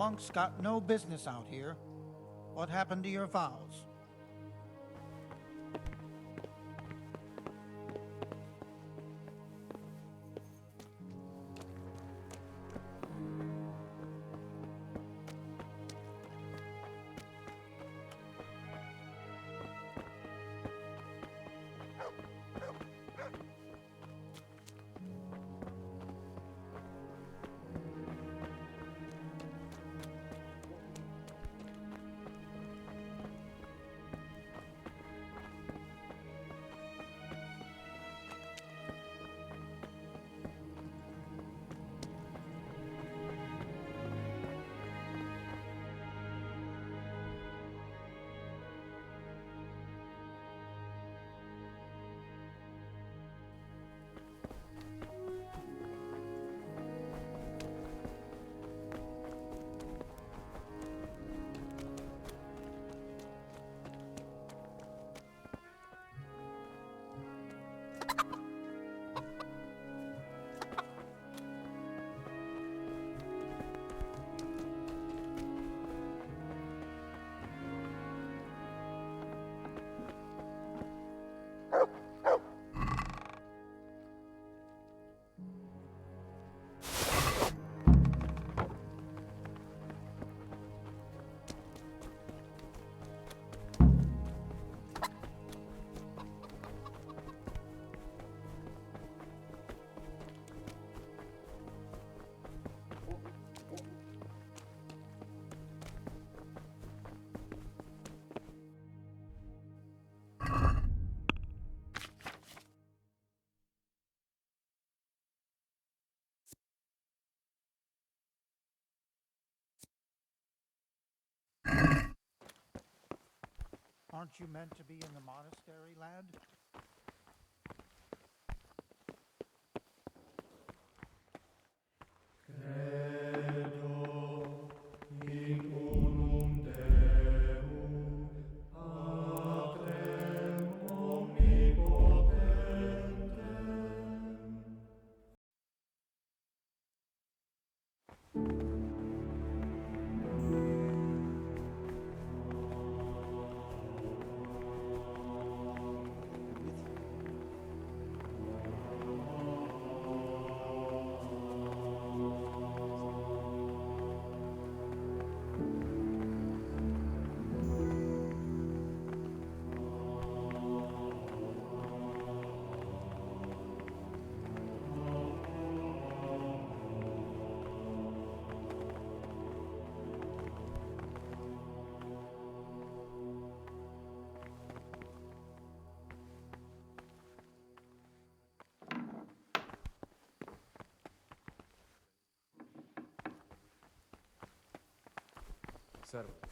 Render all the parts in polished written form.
Monks got no business out here. What happened to your vows? Aren't you meant to be in the monastery, lad? Servus.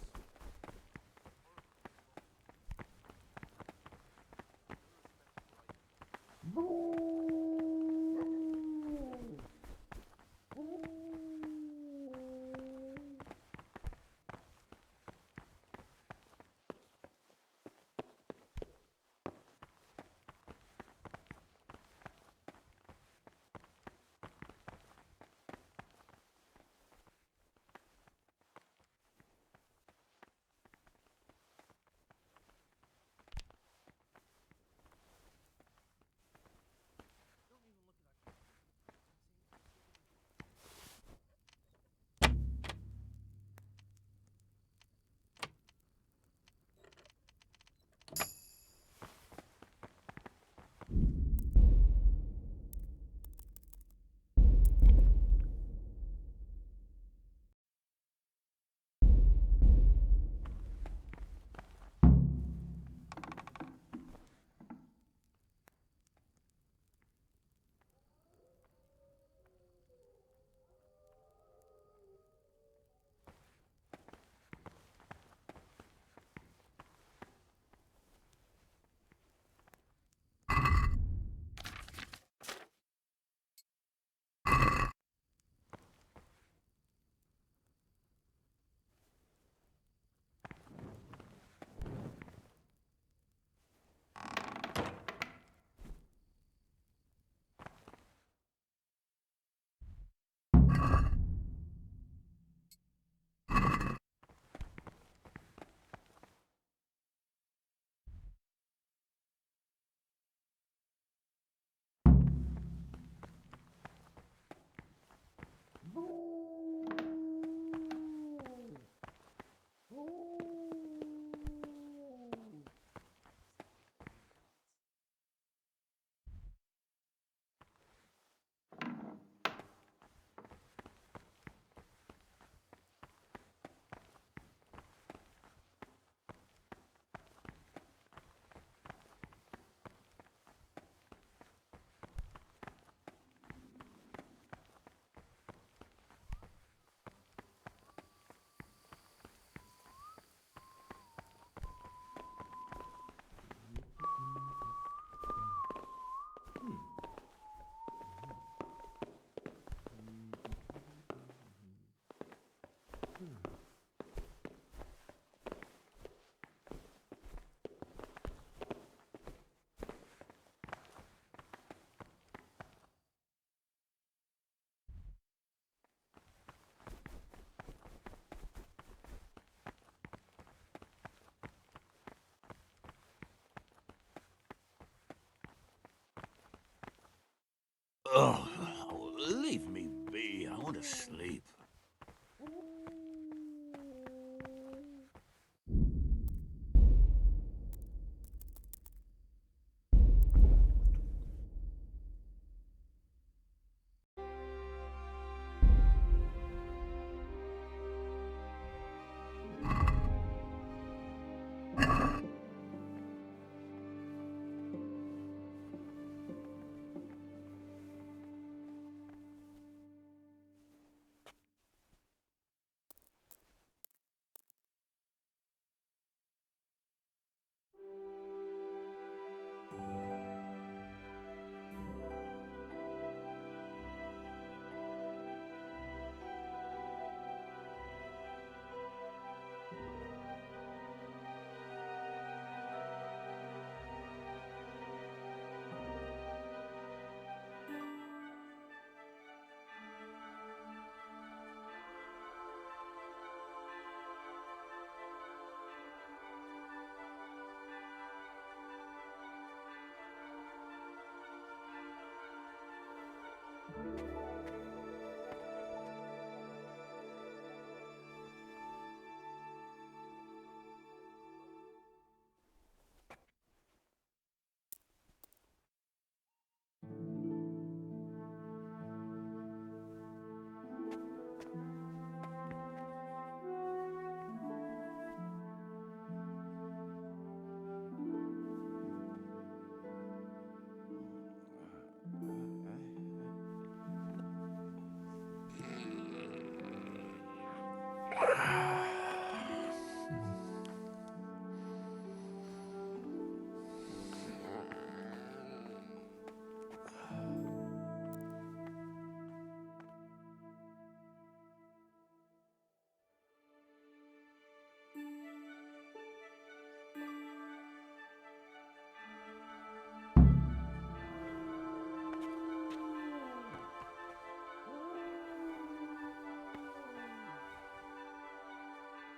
Oh, leave me be. I want to sleep.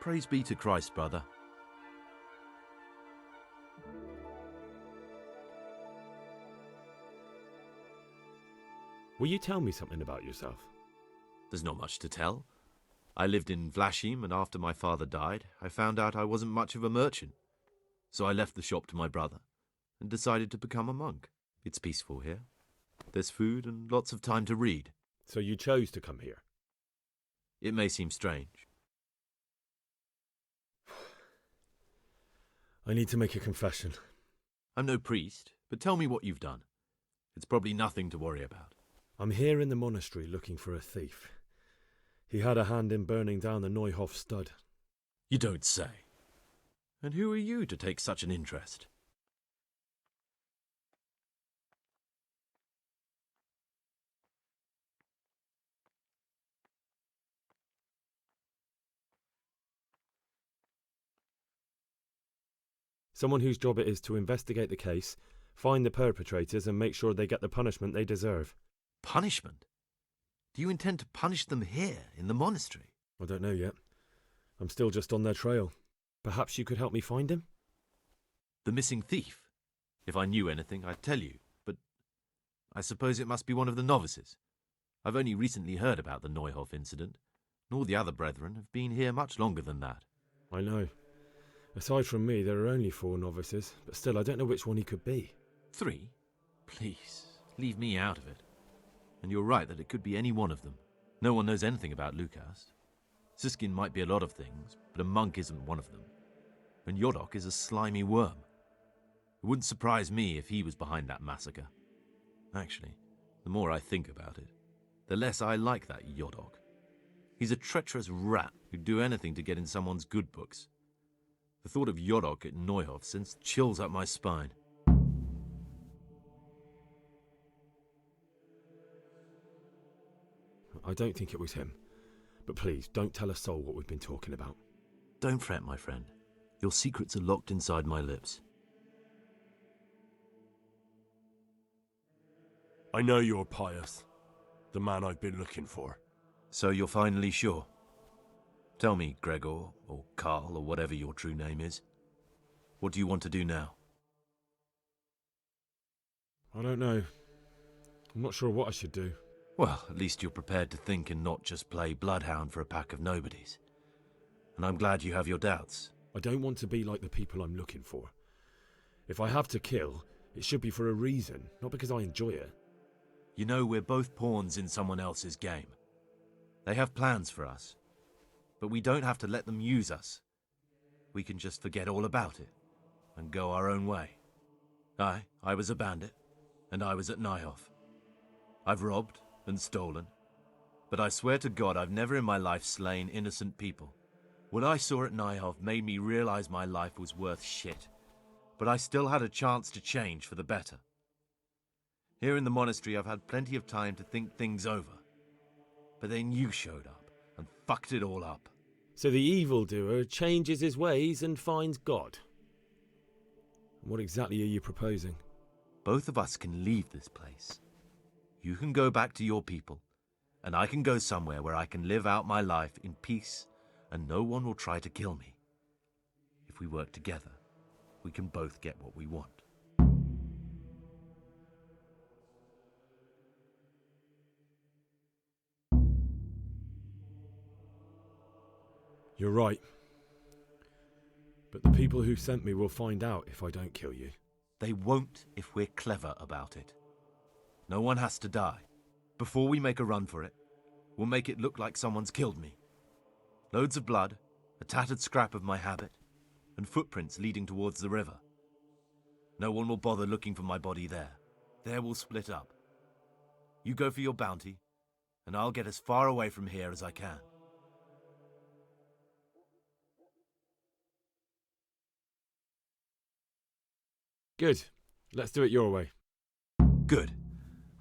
Praise be to Christ, brother. Will you tell me something about yourself? There's not much to tell. I lived in Vlashim, and after my father died, I found out I wasn't much of a merchant. So I left the shop to my brother and decided to become a monk. It's peaceful here. There's food and lots of time to read. So you chose to come here? It may seem strange. I need to make a confession. I'm no priest, but tell me what you've done. It's probably nothing to worry about. I'm here in the monastery looking for a thief. He had a hand in burning down the Neuhof stud. You don't say. And who are you to take such an interest? Someone whose job it is to investigate the case, find the perpetrators and make sure they get the punishment they deserve. Punishment? Do you intend to punish them here, in the monastery? I don't know yet. I'm still just on their trail. Perhaps you could help me find him? The missing thief? If I knew anything, I'd tell you, but I suppose it must be one of the novices. I've only recently heard about the Neuhof incident, and all the other brethren have been here much longer than that. I know. Aside from me, there are only 4 novices, but still I don't know which one he could be. 3? Please, leave me out of it. And you're right that it could be any one of them. No one knows anything about Lukas. Siskin might be a lot of things, but a monk isn't one of them. And Yodok is a slimy worm. It wouldn't surprise me if he was behind that massacre. Actually, the more I think about it, the less I like that Yodok. He's a treacherous rat who'd do anything to get in someone's good books. The thought of Yodok at Neuhof sends chills up my spine. I don't think it was him. But please, don't tell a soul what we've been talking about. Don't fret, my friend. Your secrets are locked inside my lips. I know you're Pius, the man I've been looking for. So you're finally sure? Tell me, Gregor, or Karl, or whatever your true name is. What do you want to do now? I don't know. I'm not sure what I should do. Well, at least you're prepared to think and not just play bloodhound for a pack of nobodies. And I'm glad you have your doubts. I don't want to be like the people I'm looking for. If I have to kill, it should be for a reason, not because I enjoy it. You know, we're both pawns in someone else's game. They have plans for us, but we don't have to let them use us. We can just forget all about it and go our own way. I was a bandit, and I was at Nyhoff. I've robbed and stolen, but I swear to God I've never in my life slain innocent people. What I saw at Nyhoff made me realize my life was worth shit, but I still had a chance to change for the better. Here in the monastery I've had plenty of time to think things over, but then you showed up and fucked it all up. So the evildoer changes his ways and finds God. What exactly are you proposing? Both of us can leave this place. You can go back to your people, and I can go somewhere where I can live out my life in peace and no one will try to kill me. If we work together, we can both get what we want. You're right. But the people who sent me will find out if I don't kill you. They won't if we're clever about it. No one has to die. Before we make a run for it, we'll make it look like someone's killed me. Loads of blood, a tattered scrap of my habit, and footprints leading towards the river. No one will bother looking for my body there. There we'll split up. You go for your bounty, and I'll get as far away from here as I can. Good. Let's do it your way. Good.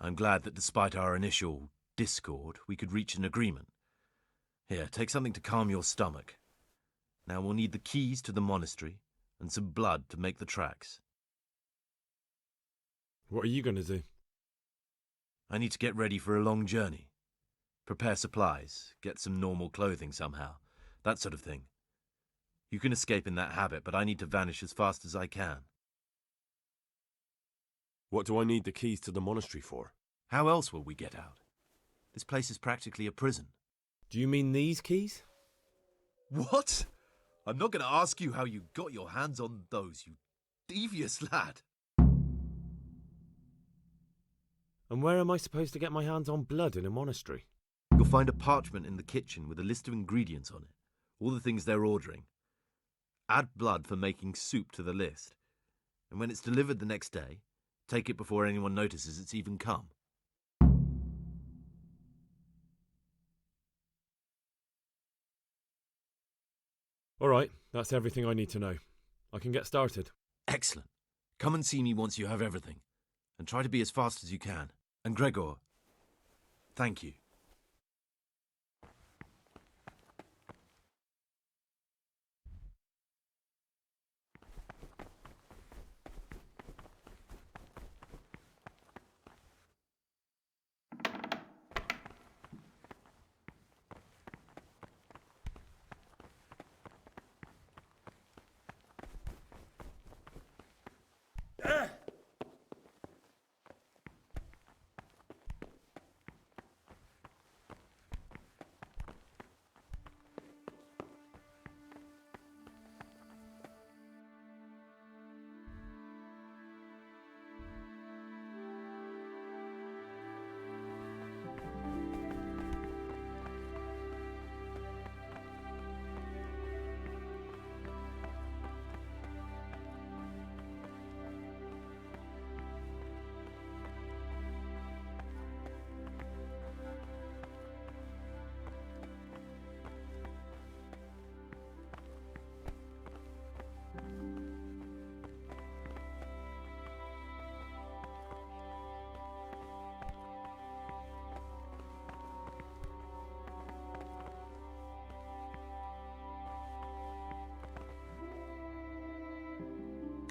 I'm glad that despite our initial discord, we could reach an agreement. Here, take something to calm your stomach. Now we'll need the keys to the monastery and some blood to make the tracks. What are you going to do? I need to get ready for a long journey. Prepare supplies, get some normal clothing somehow, that sort of thing. You can escape in that habit, but I need to vanish as fast as I can. What do I need the keys to the monastery for? How else will we get out? This place is practically a prison. Do you mean these keys? What? I'm not going to ask you how you got your hands on those, you devious lad. And where am I supposed to get my hands on blood in a monastery? You'll find a parchment in the kitchen with a list of ingredients on it, all the things they're ordering. Add blood for making soup to the list, and when it's delivered the next day, take it before anyone notices it's even come. All right, that's everything I need to know. I can get started. Excellent. Come and see me once you have everything, and try to be as fast as you can. And Gregor, thank you.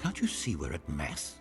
Can't you see we're at Mass?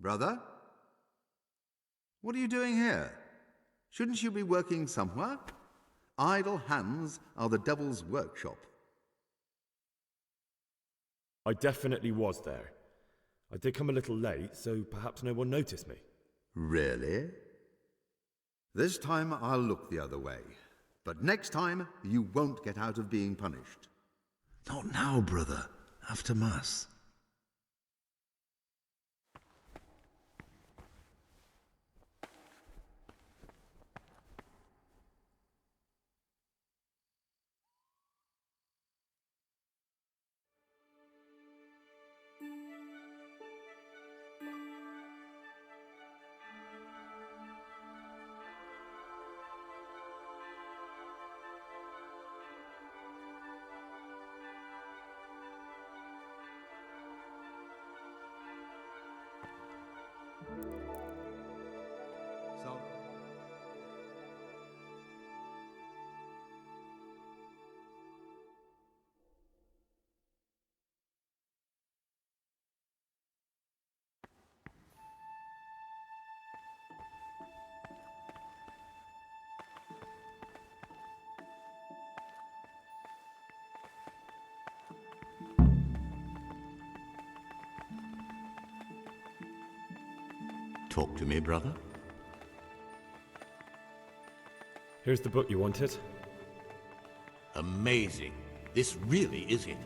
Brother? What are you doing here? Shouldn't you be working somewhere? Idle hands are the devil's workshop. I definitely was there. I did come a little late, so perhaps no one noticed me. Really? This time I'll look the other way. But next time, you won't get out of being punished. Not now, brother. After Mass. So, Talk to me, brother. Here's the book you wanted. Amazing. This really is it.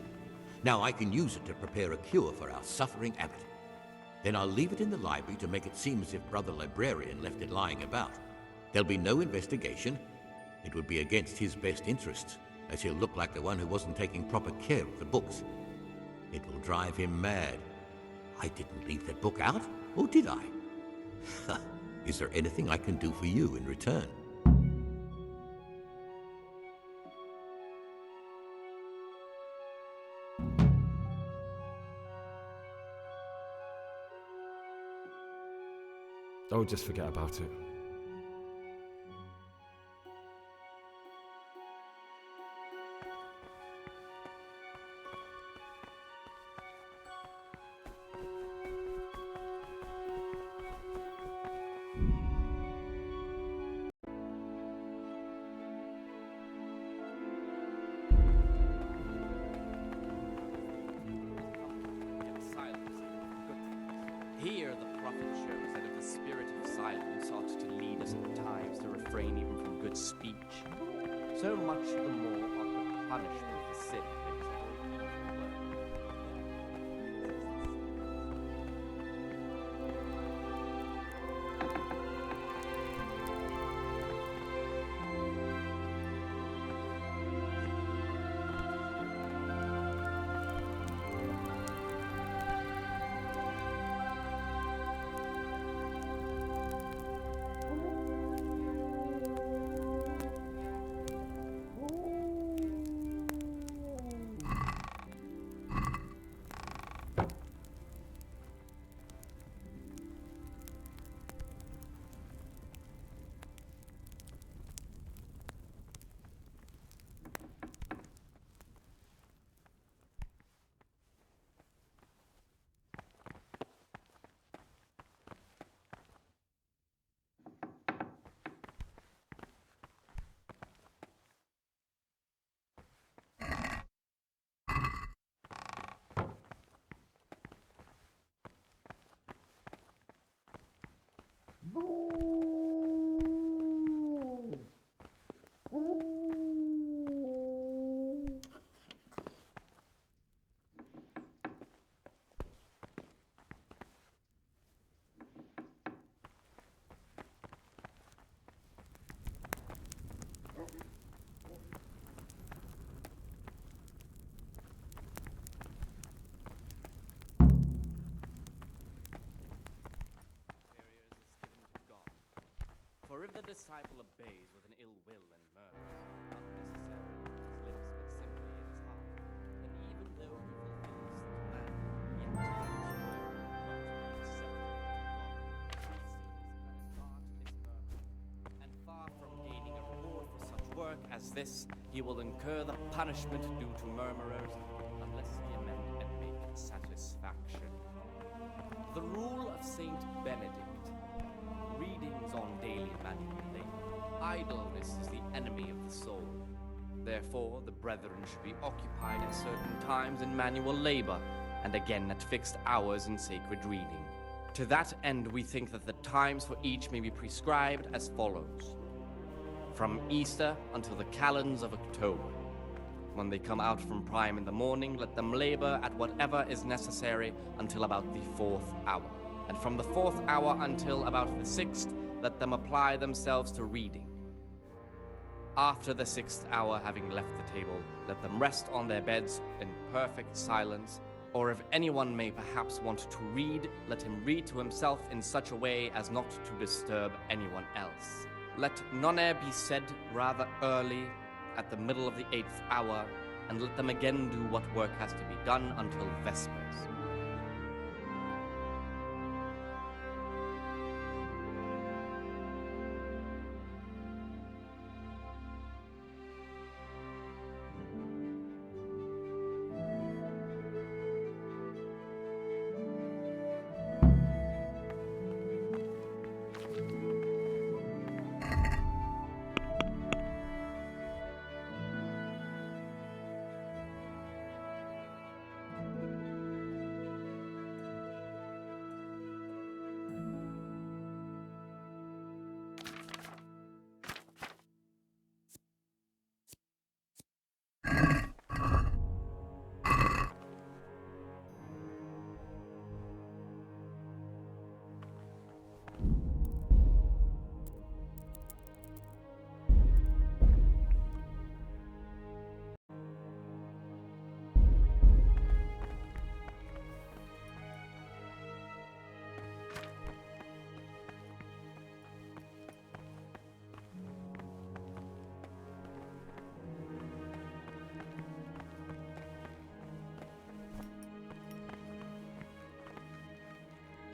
Now I can use it to prepare a cure for our suffering abbot. Then I'll leave it in the library to make it seem as if Brother Librarian left it lying about. There'll be no investigation. It would be against his best interests, as he'll look like the one who wasn't taking proper care of the books. It will drive him mad. I didn't leave that book out, or did I? Is there anything I can do for you in return? Oh, just forget about it. Here the prophet shows that if the spirit of silence ought to lead us at times to refrain even from good speech, so much the more ought the punishment for sin makes avoid evil work. For if the disciple obeys with an ill will and murmurs, not necessarily with his lips, but simply in his heart, then even though he fulfills the command, yet he is not to be accepted of God. He sees that his heart is murmuring, and far from gaining a reward for such work as this, he will incur the punishment due to murmurers, unless he amend and make satisfaction. The rule of Saint Benedict. Readings on daily manual labor. Idleness is the enemy of the soul. Therefore, the brethren should be occupied at certain times in manual labor, and again at fixed hours in sacred reading. To that end, we think that the times for each may be prescribed as follows. From Easter until the calends of October. When they come out from prime in the morning, let them labor at whatever is necessary until about the 4th hour. And from the 4th hour until about the 6th, let them apply themselves to reading. After the 6th hour, having left the table, let them rest on their beds in perfect silence, or if anyone may perhaps want to read, let him read to himself in such a way as not to disturb anyone else. Let none be said rather early, at the middle of the 8th hour, and let them again do what work has to be done until Vespers.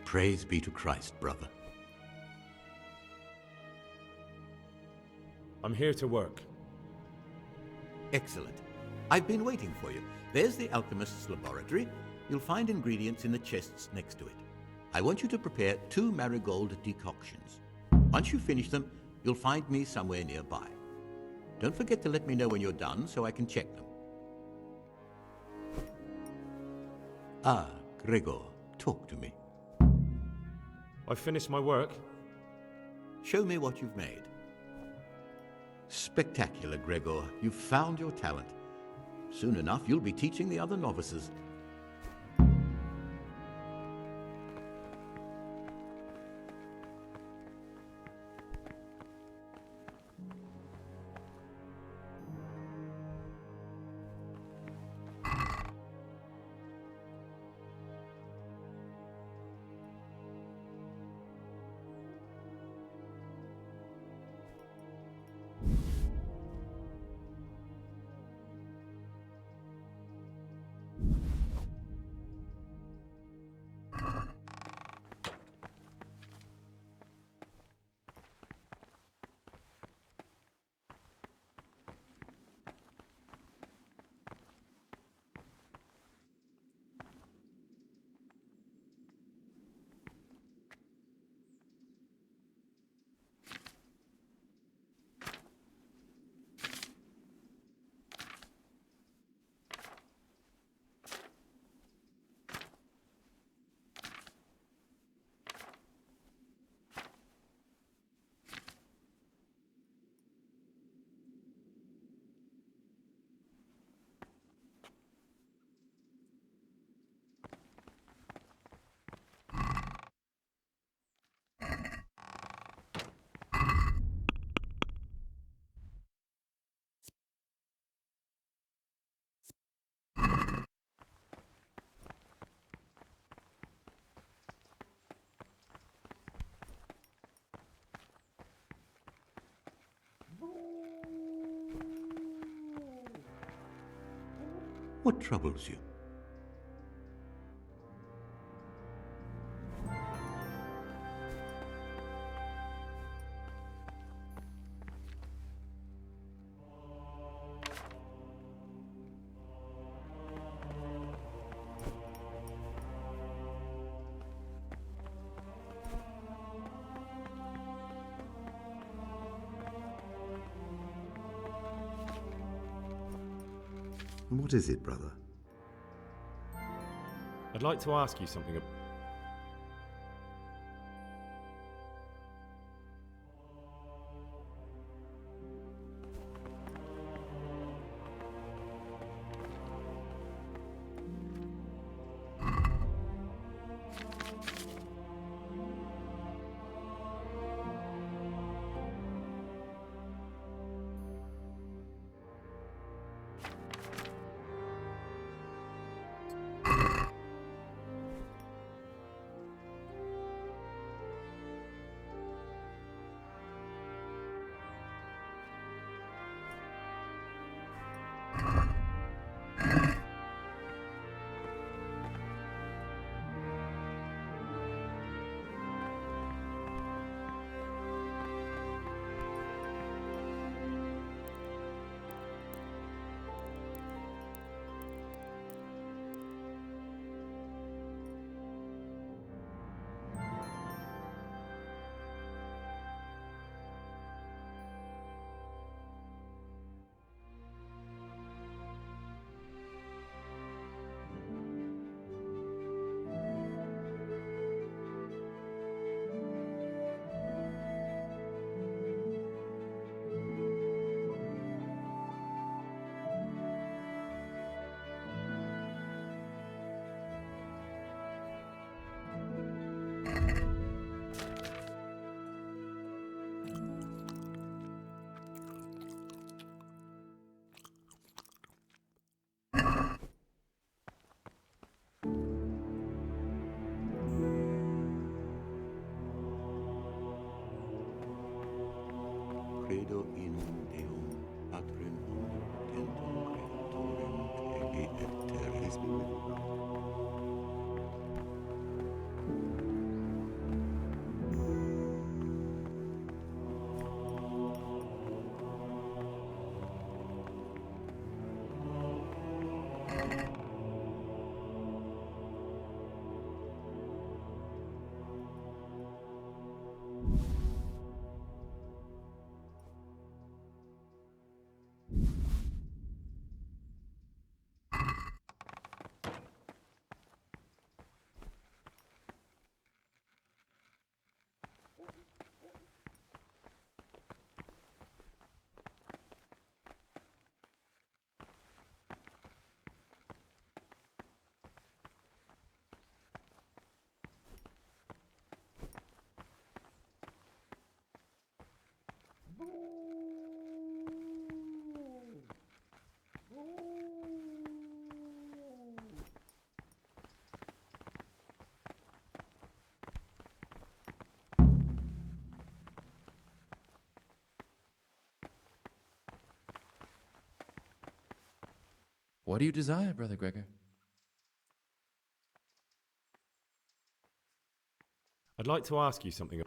Praise be to Christ, brother. I'm here to work. Excellent. I've been waiting for you. There's the alchemist's laboratory. You'll find ingredients in the chests next to it. I want you to prepare 2 marigold decoctions. Once you finish them, you'll find me somewhere nearby. Don't forget to let me know when you're done so I can check them. Ah, Gregor, talk to me. I've finished my work. Show me what you've made. Spectacular, Gregor. You've found your talent. Soon enough, you'll be teaching the other novices. What troubles you? What is it, brother? I'd like to ask you something. Credo in Deum, Patrem Omnipotentem, Creatorem Caeli et Terris. What do you desire, Brother Gregor? I'd like to ask you something.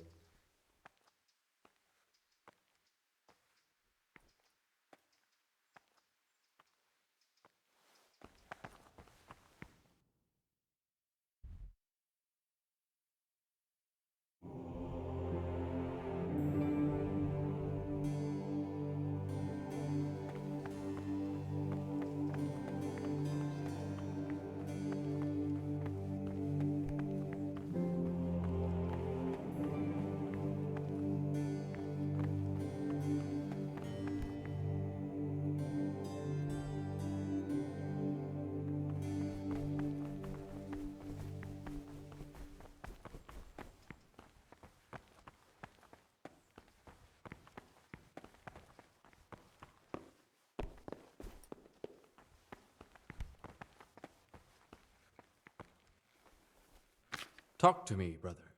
Talk to me, brother.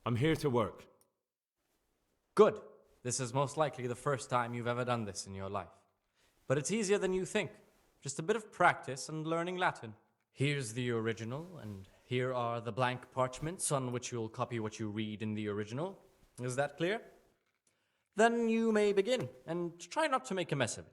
I'm here to work. Good. This is most likely the first time you've ever done this in your life. But it's easier than you think. Just a bit of practice and learning Latin. Here's the original, and here are the blank parchments on which you'll copy what you read in the original. Is that clear? Then you may begin, and try not to make a mess of it.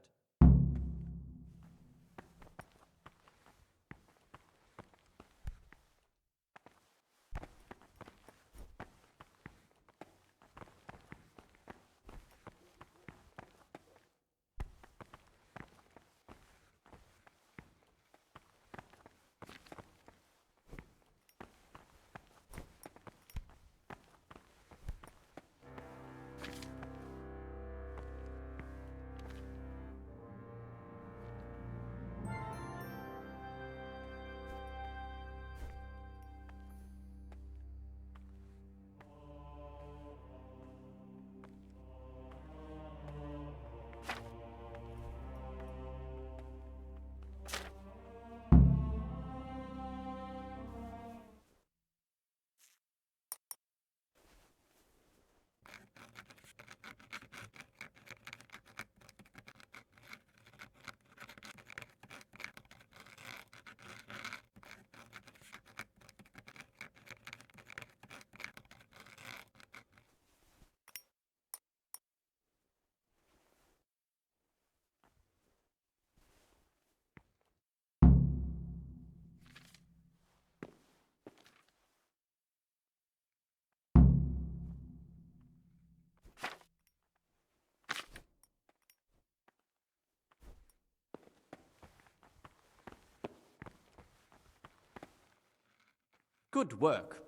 Good work.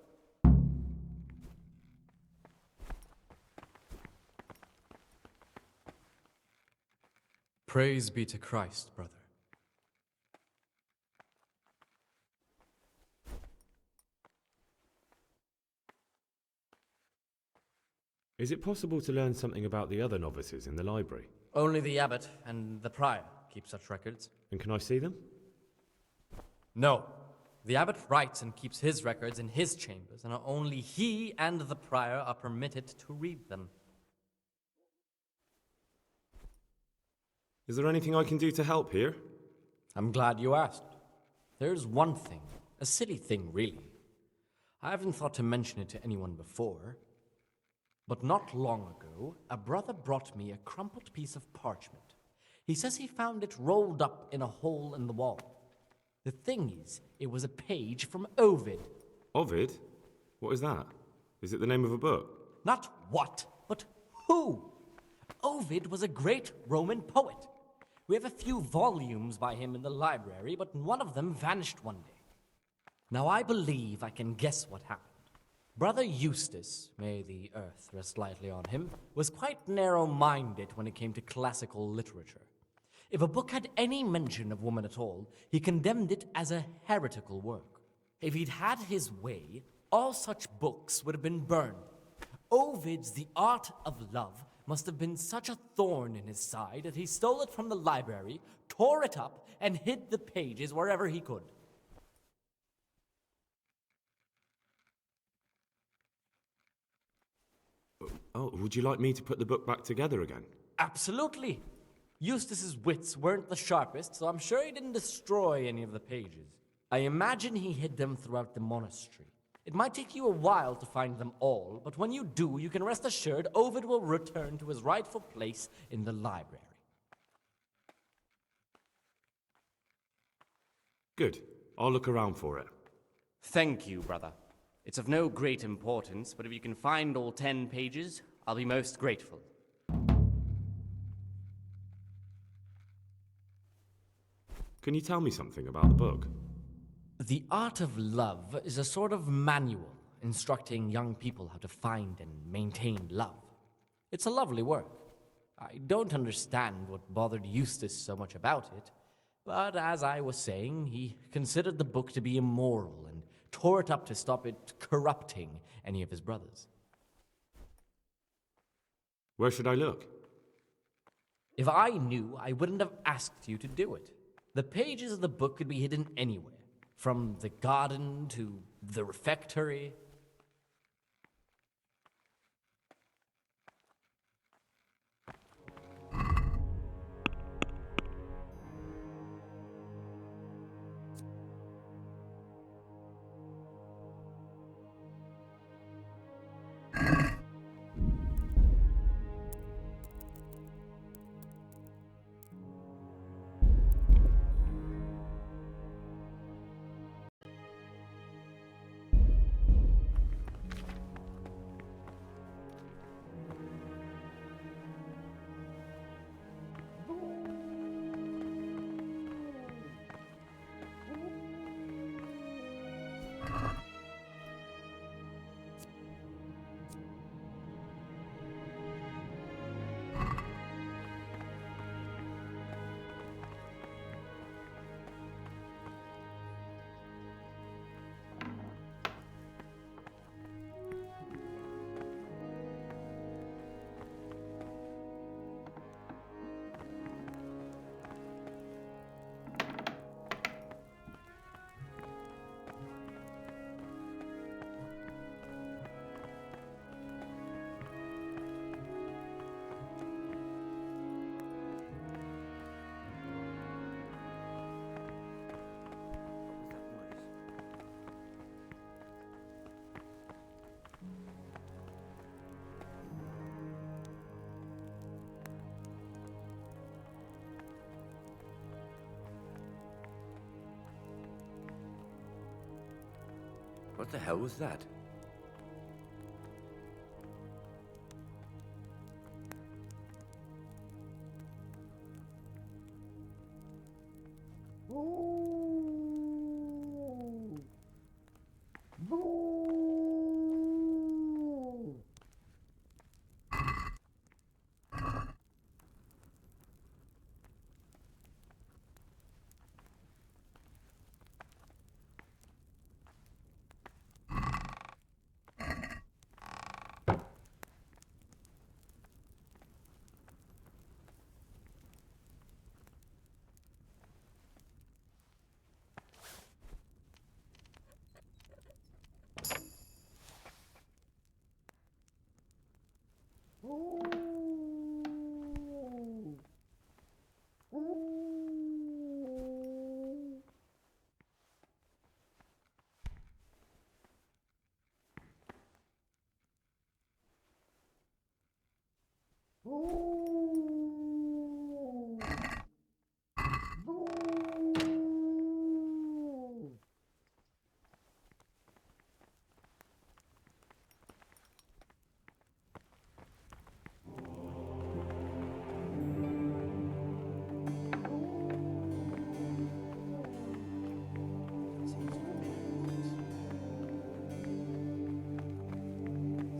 Praise be to Christ, brother. Is it possible to learn something about the other novices in the library? Only the abbot and the prior keep such records. And can I see them? No. The abbot writes and keeps his records in his chambers, and only he and the prior are permitted to read them. Is there anything I can do to help here? I'm glad you asked. There's one thing, a silly thing really. I haven't thought to mention it to anyone before, but not long ago, a brother brought me a crumpled piece of parchment. He says he found it rolled up in a hole in the wall. The thing is, it was a page from Ovid. Ovid? What is that? Is it the name of a book? Not what, but who. Ovid was a great Roman poet. We have a few volumes by him in the library, but one of them vanished one day. Now I believe I can guess what happened. Brother Eustace, may the earth rest lightly on him, was quite narrow-minded when it came to classical literature. If a book had any mention of woman at all, he condemned it as a heretical work. If he'd had his way, all such books would have been burned. Ovid's The Art of Love must have been such a thorn in his side that he stole it from the library, tore it up, and hid the pages wherever he could. Oh, would you like me to put the book back together again? Absolutely. Eustace's wits weren't the sharpest, so I'm sure he didn't destroy any of the pages. I imagine he hid them throughout the monastery. It might take you a while to find them all, but when you do, you can rest assured Ovid will return to his rightful place in the library. Good. I'll look around for it. Thank you, brother. It's of no great importance, but if you can find all 10 pages, I'll be most grateful. Can you tell me something about the book? The Art of Love is a sort of manual instructing young people how to find and maintain love. It's a lovely work. I don't understand what bothered Eustace so much about it, but as I was saying, he considered the book to be immoral and tore it up to stop it corrupting any of his brothers. Where should I look? If I knew, I wouldn't have asked you to do it. The pages of the book could be hidden anywhere, from the garden to the refectory. What the hell was that?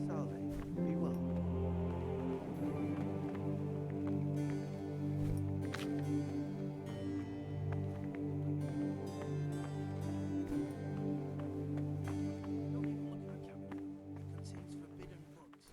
Salve, be well. Don't even look at the cabinet. It contains forbidden books.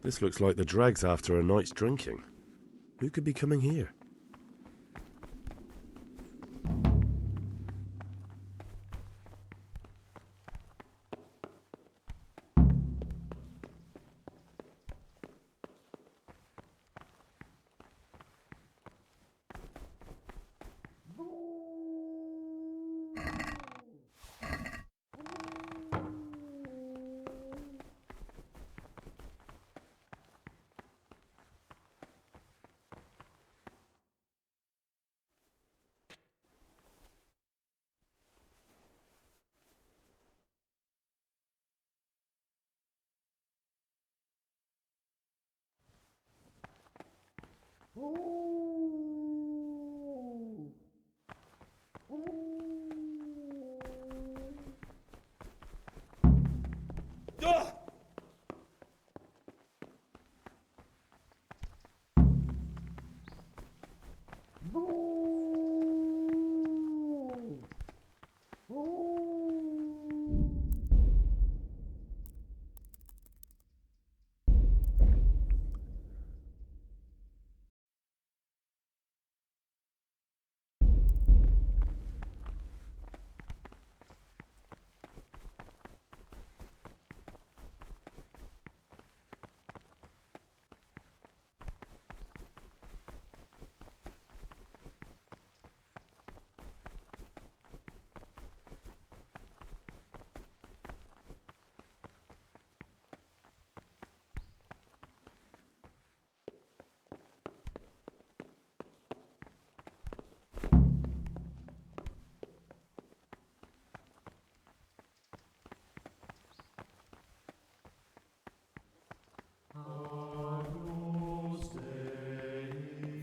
This looks like the dregs after a night's drinking. Who could be coming here?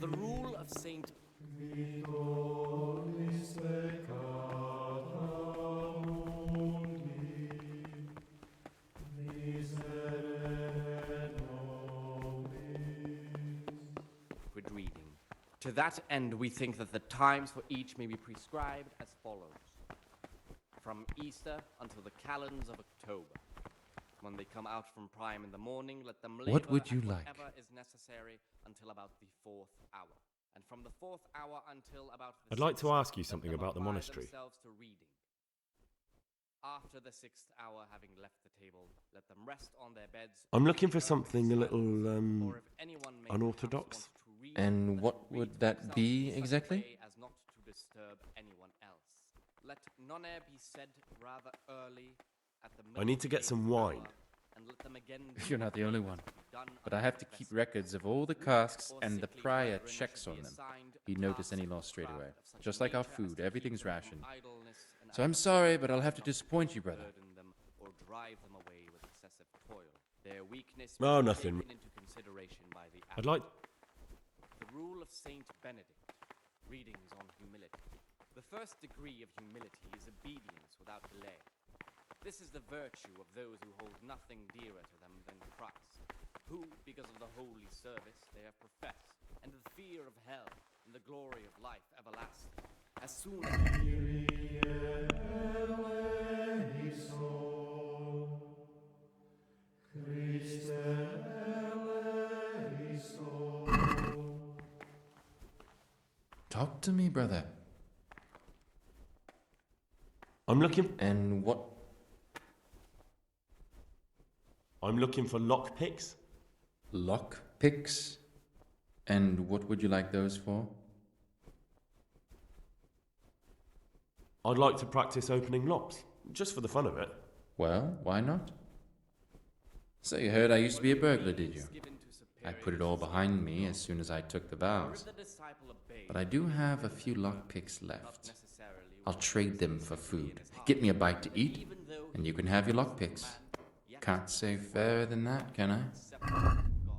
The rule of Saint Quid reading. To that end, we think that the times for each may be prescribed as follows. From Easter until the calends of October. When they come out from prime in the morning, let them labor What would you at like? whatever is necessary until about the 4th hour. And from the 4th hour until about the I'd like to 6th, ask you let something them about the apply monastery. themselves to reading. After the 6th hour, having left the table, let them rest on their beds. I'm looking for in something a perfect little, silence, or if anyone may perhaps unorthodox. want to read, And let what him read would for that himself be in such a exactly? way as not to disturb anyone else. Let none be said rather early at the I need to get some wine. and let them again You're not the only one. But I have to keep records of all the casks, and the prior checks on them. He'd notice any loss straight away. Just like our food, everything's rationed. So I'm sorry, but I'll have to disappoint you, brother. Or drive them away with excessive toil. Their weakness Oh, must be nothing. taken into consideration by the I'd like. The rule of Saint Benedict. Readings on humility. The first degree of humility is obedience without delay. This is the virtue of those who hold nothing dearer to them than Christ, who, because of the holy service they have professed, and the fear of hell, and the glory of life everlasting, as soon as Talk to me, brother. I'm looking. And what? I'm looking for lockpicks. Lock picks? And what would you like those for? I'd like to practice opening locks, just for the fun of it. Well, why not? So you heard I used to be a burglar, did you? given to superior I put it all behind me as soon as I took the vows. the disciple obeys, But I do have a few lockpicks not left. necessarily I'll trade them for food. Get me a bite to eat, and you can have your lockpicks. Can't say fairer than that, can I? separate from God.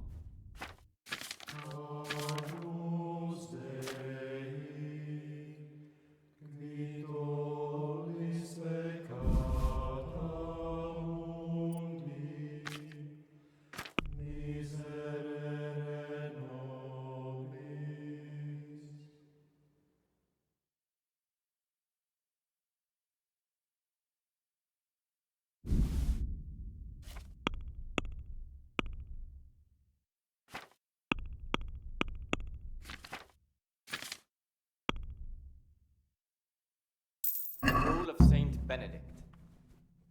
The rule of Saint Benedict.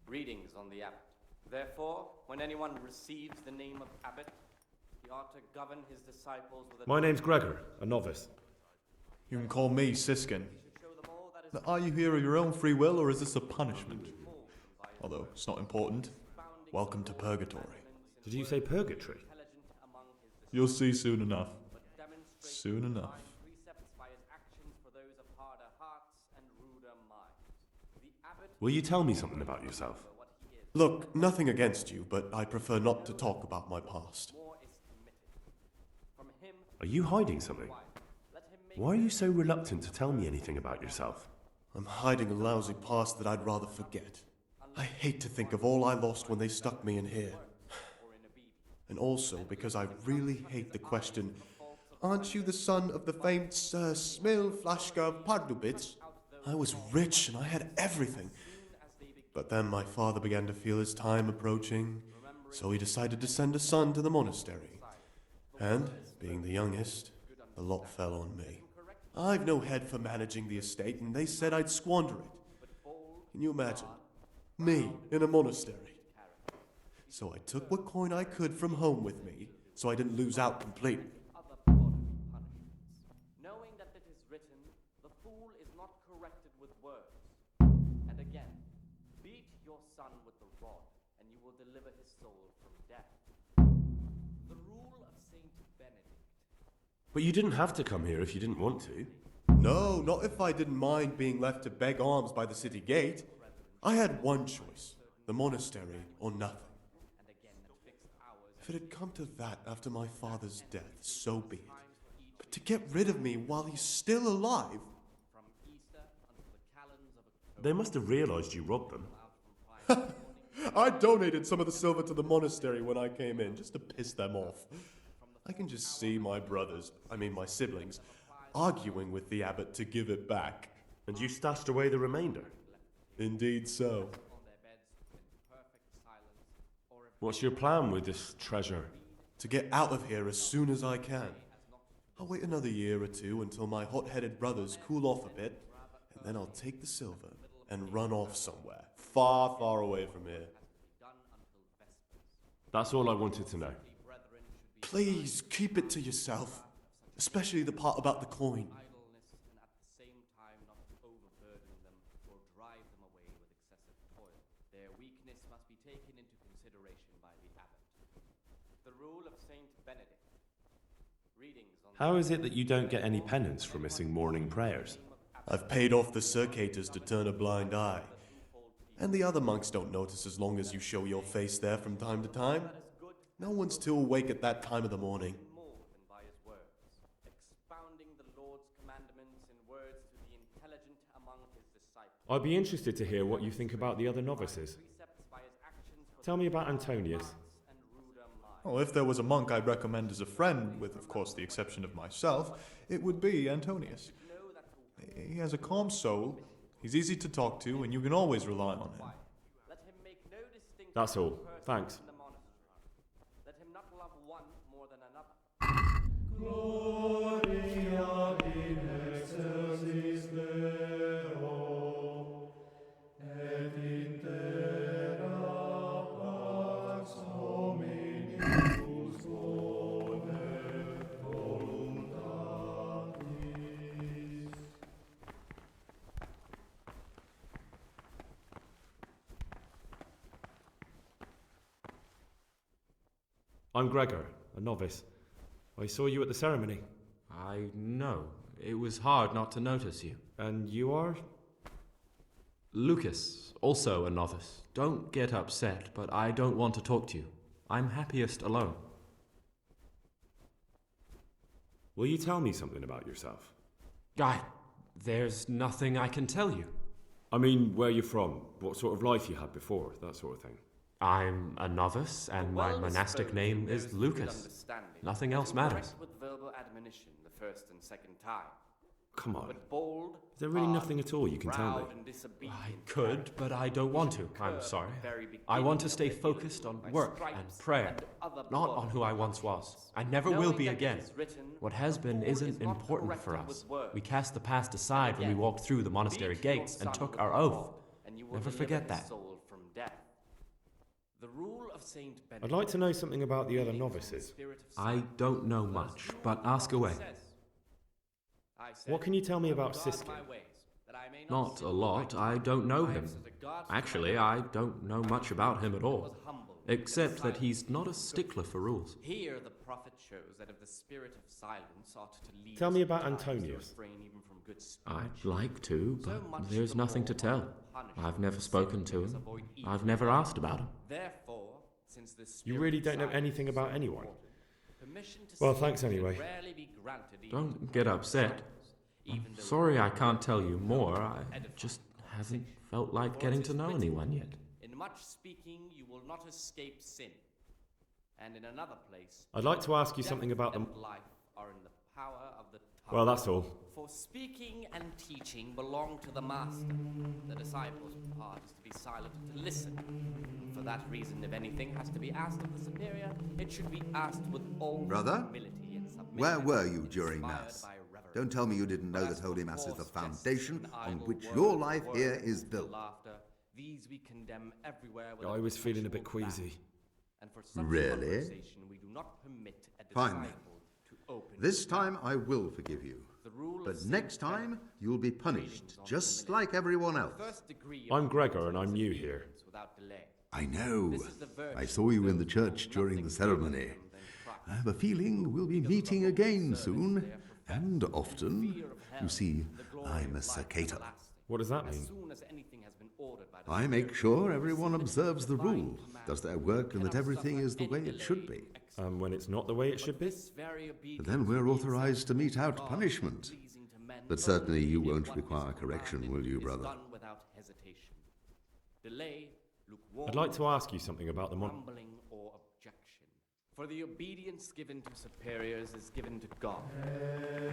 Readings on the abbot. Therefore, when anyone receives the name of abbot, he ought to govern his disciples with a My name's Gregor, a novice. You can call me Siskin. show them all that is Now, are you here of your own free will, or is this a punishment? Although it's not important. Welcome to purgatory. Did you say purgatory? intelligent among his disciples, You'll see soon enough. but demonstrates Soon enough. divine precepts by his actions for those of harder hearts and ruder minds. The abbot Will you tell me something about yourself? what he is, Look, nothing against you, but I prefer not to talk about my past. more is committed. From him, Are you hiding something? let him make Why are you so reluctant to tell me anything about yourself? I'm hiding a lousy past that I'd rather forget. I hate to think of all I lost when they stuck me in here. And also because I really hate the question, aren't you the son of the famed Sir Smil Flashka of Pardubitz? I was rich and I had everything. But then my father began to feel his time approaching, so he decided to send a son to the monastery. And, being the youngest, the lot fell on me. I've no head for managing the estate, and they said I'd squander it. Can you imagine? Me, in a monastery. So I took what coin I could from home with me, so I didn't lose out completely. other bodily punishments. Knowing that it is written, the fool is not corrected with words. And again, beat your son with the rod, and you will deliver his soul from death. The rule of Saint Benedict. But you didn't have to come here if you didn't want to. No, not if I didn't mind being left to beg alms by the city gate. I had one choice, the monastery or nothing. And again at fixed hours. If it had come to that after my father's death, so be it. But to get rid of me while he's still alive, From Easter until the calends of October. They must have realised you robbed them. I donated some of the silver to the monastery when I came in, just to piss them off. I can just see my brothers, my siblings, arguing with the abbot to give it back. And you stashed away the remainder? Indeed so. What's your plan with this treasure? To get out of here as soon as I can. I'll wait another year or two until my hot-headed brothers cool off a bit, and then I'll take the silver and run off somewhere, far, far away from here. That's all I wanted to know. Please, keep it to yourself, especially the part about the coin. How is it that you don't get any penance for missing morning prayers? I've paid off the circators to turn a blind eye. And the other monks don't notice as long as you show your face there from time to time. No one's too awake at that time of the morning. I'd be interested to hear what you think about the other novices. Tell me about Antonius. Well, if there was a monk I'd recommend as a friend, with of course the exception of myself, it would be Antonius. He has a calm soul, he's easy to talk to, and you can always rely on him. That's all. Thanks. Let him not love one more than another. Gloria in excelsis Deo, et in terra pax hominibus bonet voluntatis. I'm Gregor, a novice. I saw you at the ceremony. I know. It was hard not to notice you. And you are? Lucas, also a novice. Don't get upset, but I don't want to talk to you. I'm happiest alone. Will you tell me something about yourself? There's nothing I can tell you. I mean, where you're from, what sort of life you had before, that sort of thing. I'm a novice, and my monastic name is Lucas. Nothing else matters. With verbal admonition the first and second time. Come on. But bold, Is there really nothing at all you can tell me? I could, but I don't want to. I'm sorry. I want to stay focused on work and prayer, not on who I once was. I never will be again. What has been isn't important for us. We cast the past aside when we walked through the monastery gates and took our oath. Never forget that. The rule of Saint I'd like to know something about the other novices. I don't know much, but ask away. What can you tell me about Siskin? Not a lot. I don't know him. Actually, I don't know much about him at all. Except that he's not a stickler for rules. Here the prophet shows that if the spirit of silence ought to lead Tell me about Antonius. I'd like to, but there's nothing to tell. I've never spoken to him. I've never asked about him. Therefore, since the You really don't know anything about anyone? Well, thanks anyway. Don't get upset. I'm sorry I can't tell you more. I just haven't felt like getting to know anyone yet. In much speaking, you will not escape sin. And in another place, I'd like to ask you something about them. life are in the power of the tongue. Well, that's all. For speaking and teaching belong to the master. The disciple's part is to be silent and to listen. For that reason, if anything has to be asked of the superior, it should be asked with all Brother, humility and submission. where were you during Mass? Don't tell me you didn't know that Holy Mass is the foundation on which your life here is built. These we condemn everywhere. I was feeling a bit queasy. And for such Really? conversation, we do not permit a Fine then. disciple to open This time I will forgive you. But next time you'll be punished, just like everyone else. I'm Gregor and I'm new here. I know. I saw you in the church during the ceremony. I have a feeling we'll be meeting again soon, and often. You see, I'm a circator. What does that mean? I make sure everyone observes the rule, does their work, and that everything is the way it should be. When it's not the way it should be? But then we're authorized to mete out punishment. But certainly you won't require correction, will you, brother? I'd like to ask you something about the For the obedience given to superiors is given to God.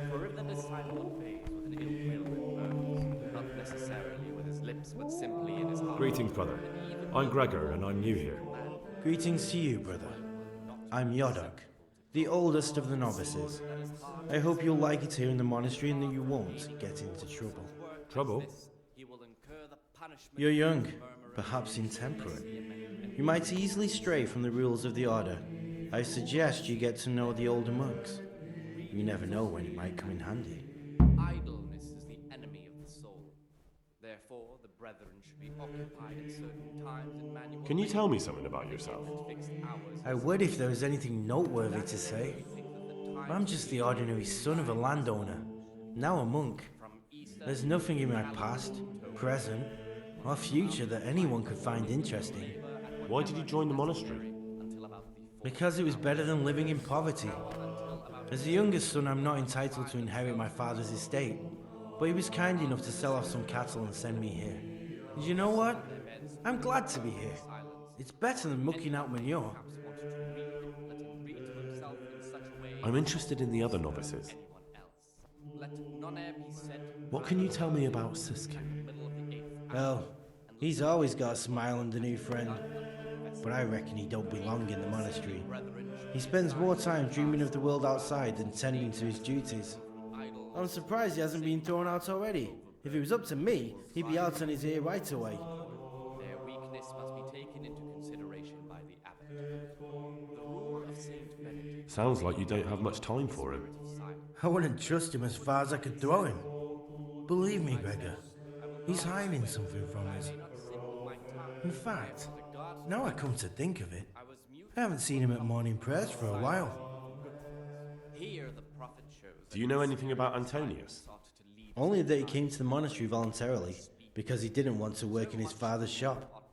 For if the disciple obeys with an ill will and murmurs, not necessarily with his lips, but simply in his heart. Greetings, brother. I'm Gregor, and I'm new here. Greetings to you, brother. I'm Yodok, the oldest of the novices. I hope you'll like it here in the monastery and that you won't get into trouble. Trouble? You're young, perhaps intemperate. You might easily stray from the rules of the order. I suggest you get to know the older monks. You never know when it might come in handy. Idleness is the enemy of the soul. Therefore, the brethren should be occupied at certain times in manual. Can you tell me something about yourself? I would if there was anything noteworthy to say. I'm just the ordinary son of a landowner, now a monk. There's nothing in my past, present, or future that anyone could find interesting. Why did you join the monastery? Because it was better than living in poverty. As the youngest son, I'm not entitled to inherit my father's estate, but he was kind enough to sell off some cattle and send me here. And you know what? I'm glad to be here. It's better than mucking out manure. I'm interested in the other novices. What can you tell me about Siskin? Well, he's always got a smile and a new friend. But I reckon he don't belong in the monastery. He spends more time dreaming of the world outside than tending to his duties. I'm surprised he hasn't been thrown out already. If it was up to me, he'd be out on his ear right away. Their weakness must be taken into consideration by the abbot. The rule of Saint Benedict. Sounds like you don't have much time for him. I wouldn't trust him as far as I could throw him. Believe me, Gregor, he's hiding something from us. In fact, now I come to think of it, I haven't seen him at morning prayers for a while. Do you know anything about Antonius? Only that he came to the monastery voluntarily, because he didn't want to work in his father's shop.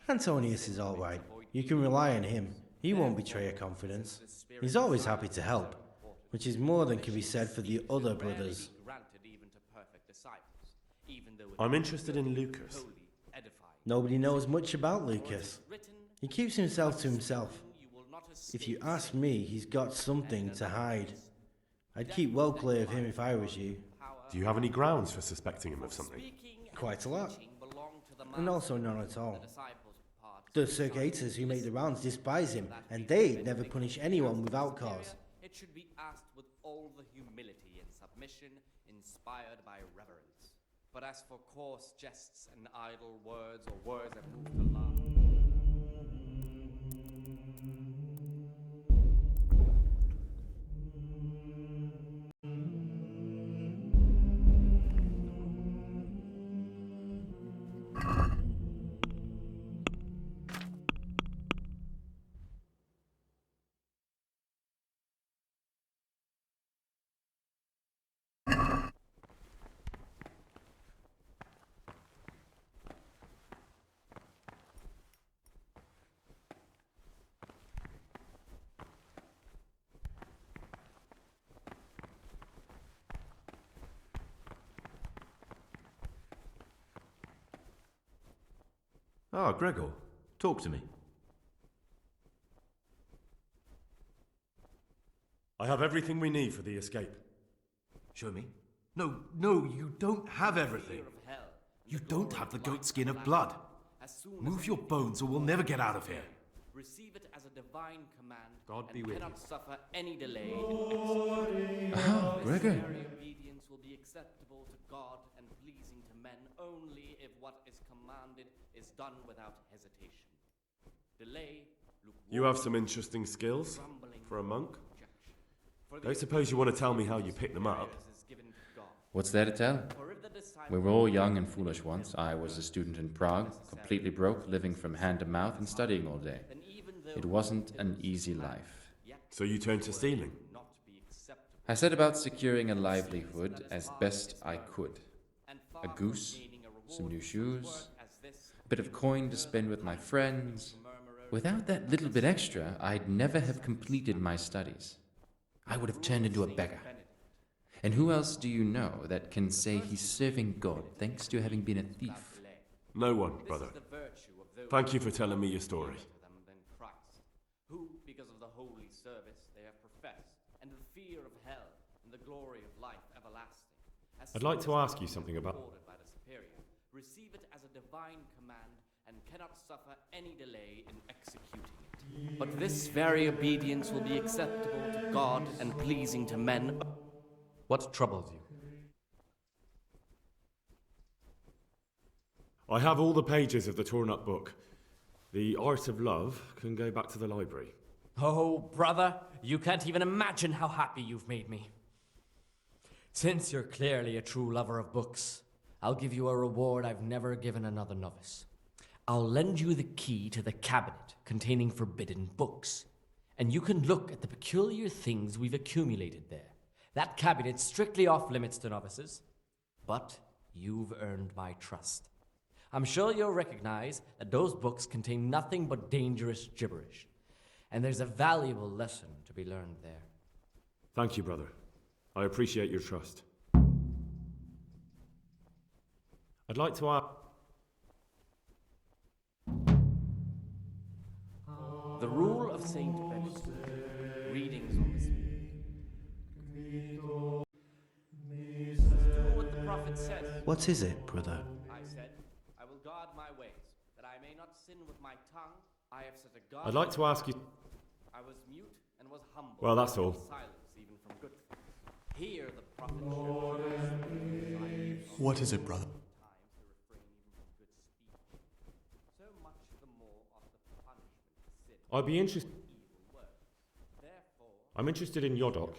Antonius is all right. You can rely on him. He won't betray your confidence. He's always happy to help, which is more than can be said for the other brothers. I'm interested in Lucas. Nobody knows much about Lucas. He keeps himself to himself. If you ask me, he's got something to hide. I'd keep well clear of him if I was you. Do you have any grounds for suspecting him of something? Quite a lot. And also none at all. The Surgators who make the rounds despise him, and they'd never punish anyone without cause. It should be asked with all the humility and submission inspired by reverence. But as for coarse jests and idle words or words that move to laugh. Ah, Gregor, talk to me. I have everything we need for the escape. Show me. No, you don't have everything. You don't have the goat skin of blood. Move your bones or we'll never get out of here. Receive it as a divine command. God be with you. Cannot suffer any delay. Gregor. Obedience will be acceptable to God and pleasing to men only if what is commanded is done without hesitation. Delay. You have some interesting skills for a monk. Don't suppose you want to tell me how you picked them up? What's there to tell? We were all young and foolish once. I was a student in Prague, completely broke, living from hand to mouth and studying all day. It wasn't an easy life. So you turned to stealing? I set about securing a livelihood as best I could. A goose, some new shoes, a bit of coin to spend with my friends. Without that little bit extra, I'd never have completed my studies. I would have turned into a beggar. And who else do you know that can say he's serving God thanks to having been a thief? No one, brother. Thank you for telling me your story. Who, because of the Holy service they have professed, and the fear of hell and the glory of life everlasting. I'd like to ask you something about... Ordered by the superior, receive it as a divine command and cannot suffer any delay in executing it. But this very obedience will be acceptable to God and pleasing to men. What troubles you? I have all the pages of the torn-up book. The Art of Love can go back to the library. Oh, brother, you can't even imagine how happy you've made me. Since you're clearly a true lover of books, I'll give you a reward I've never given another novice. I'll lend you the key to the cabinet containing forbidden books, and you can look at the peculiar things we've accumulated there. That cabinet's strictly off limits to novices, but you've earned my trust. I'm sure you'll recognize that those books contain nothing but dangerous gibberish, and there's a valuable lesson to be learned there. Thank you, brother. I appreciate your trust. I'd like to ask... The rule of Saint Benedict. Readings on this. Do what the prophet says. What is it, brother? I said, I will guard my ways, that I may not sin with my tongue. I have set a guard. I'd like to ask you... I was mute and was humble. Well, that's all. Silence even from good things. Here the prophet shows. What is it, brother? So much the more of the punishment of sin. I'd be interested... I'm interested in Yodok.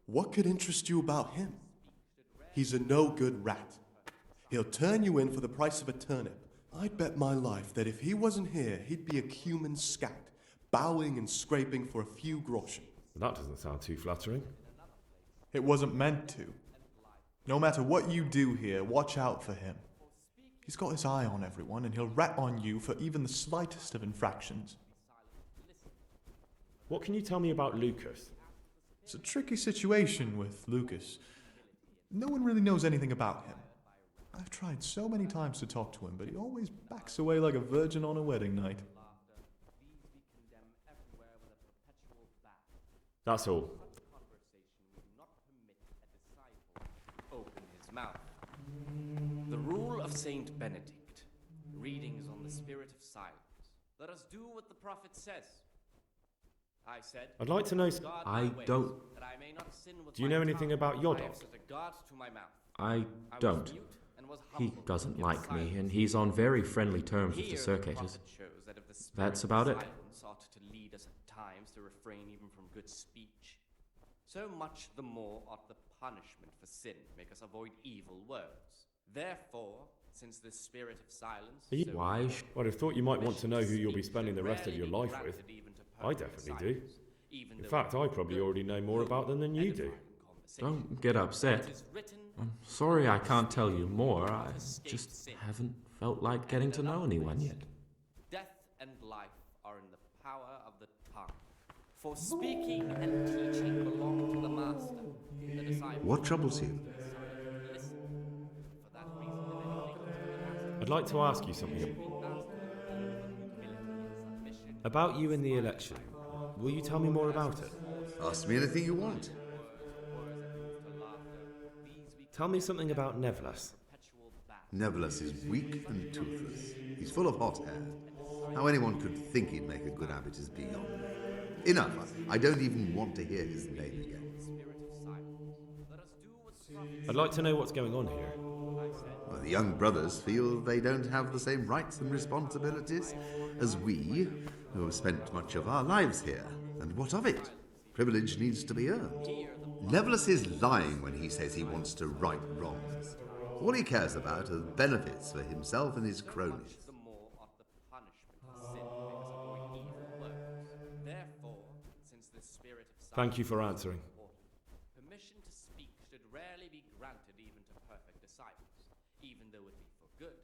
What could interest you about him? He's a no-good rat. He'll turn you in for the price of a turnip. I'd bet my life that if he wasn't here, he'd be a cumin scat, bowing and scraping for a few groschen. That doesn't sound too flattering. It wasn't meant to. No matter what you do here, watch out for him. He's got his eye on everyone, and he'll rat on you for even the slightest of infractions. What can you tell me about Lucas? It's a tricky situation with Lucas. No one really knows anything about him. I've tried so many times to talk to him, but he always backs away like a virgin on a wedding night. That's all. Open his mouth. The rule of Saint Benedict. Readings on the spirit of silence. Let us do what the prophet says. I said, I'd like to know... I don't... Do you know anything about Yodok? I don't. He doesn't like me, and he's on very friendly terms with the Circators. That's about it. Sought to lead us at times to refrain even from good speech. So much the more ought the punishment for sin make us avoid evil words. Therefore, since the spirit of silence... Why? I'd have thought you might want to know who you'll be spending the rest of your life with. I definitely do. In fact, I probably already know more about them than you do. Don't get upset. I'm sorry I can't tell you more. I just haven't felt like getting to know anyone yet. Death and life are in the power of the tongue. For speaking and teaching belong to the master. The disciple. What troubles you? I'd like to ask you something. About you in the election. Will you tell me more about it? Ask me anything you want. Tell me something about Nevlas. Nevlas is weak and toothless. He's full of hot hair. How anyone could think he'd make a good abbot is beyond me. Enough. I don't even want to hear his name again. I'd like to know what's going on here. Well, the young brothers feel they don't have the same rights and responsibilities as we, who have spent much of our lives here. And what of it? Privilege needs to be earned. Nevlas is lying when he says he wants to right wrongs. All he cares about are benefits for himself and his cronies. Thank you for answering. Permission to speak should rarely be granted even to perfect disciples, even though it be for good,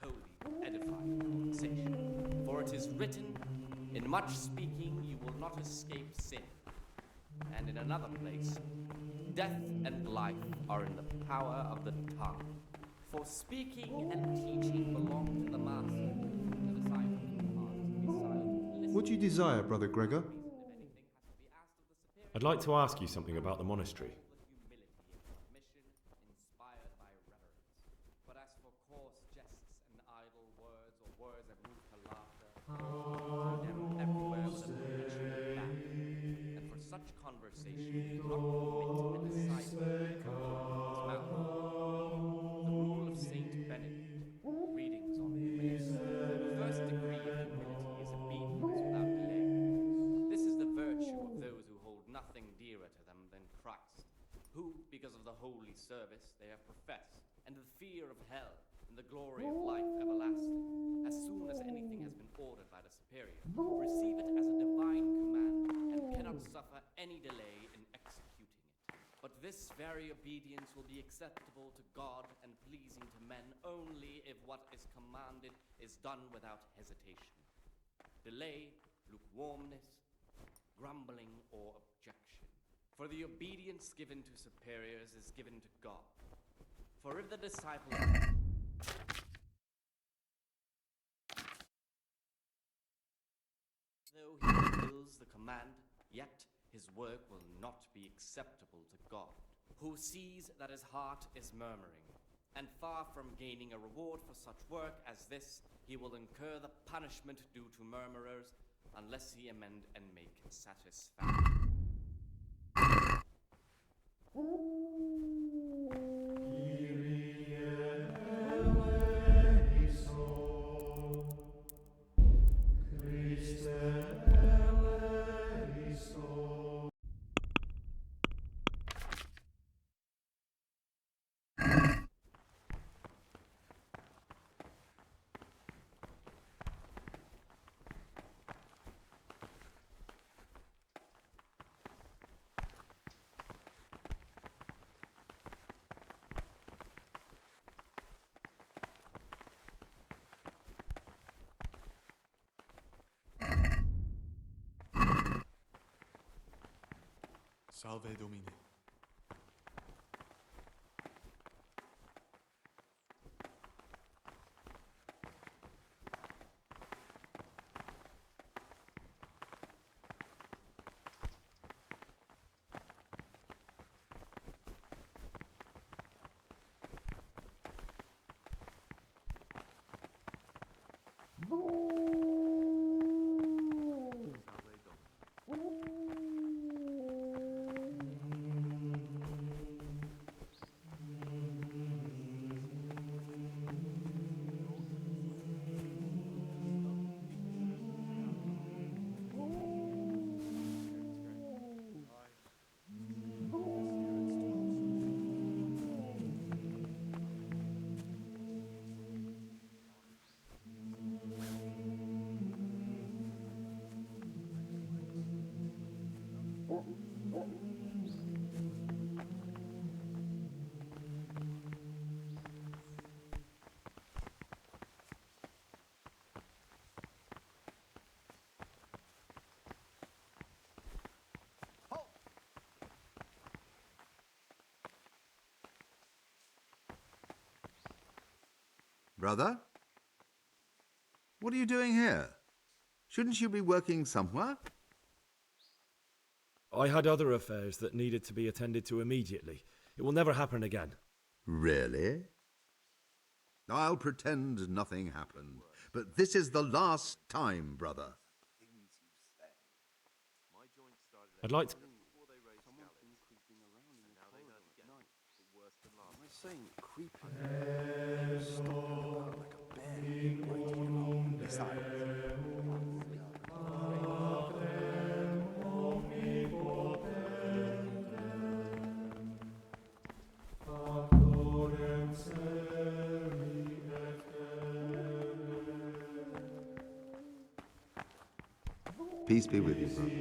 holy, edifying conversation. For it is written, in much speaking you will not escape sin. And in another place, death and life are in the power of the tongue. For speaking and teaching belong to the master. The disciples are to be silent. What do you desire, Brother Gregor? I'd like to ask you something about the monastery. Inspired by reverence. But as for coarse jests and idle words, or words that move to laughter, condemn everywhere with a perpetual laugh. And for such conversation, do not permit a disciple to come to his mouth. The rule of Saint Benedict, readings on humility. The first degree of humility is obedience without delay. This is the virtue of those who hold nothing dearer to them than Christ, who, because of the holy service they have professed, and the fear of hell, and the glory of life everlasting, as soon as anything has been ordered by the superior, receive it as a divine command, and cannot suffer any delay in executing it. But this very obedience will be acceptable to God and pleasing to men only if what is commanded is done without hesitation. Delay, lukewarmness, grumbling, or objection. For the obedience given to superiors is given to God. For if the disciple though he fulfills the command, yet his work will not be acceptable to God, who sees that his heart is murmuring. And far from gaining a reward for such work as this, he will incur the punishment due to murmurers, unless he amend and make satisfactory. Salve Domine. Brother? What are you doing here? Shouldn't you be working somewhere? I had other affairs that needed to be attended to immediately. It will never happen again. Really? I'll pretend nothing happened. But this is the last time, brother. I'd like to... Saying creeping, stalking about like a bear, waiting beside Peace be with you, brother.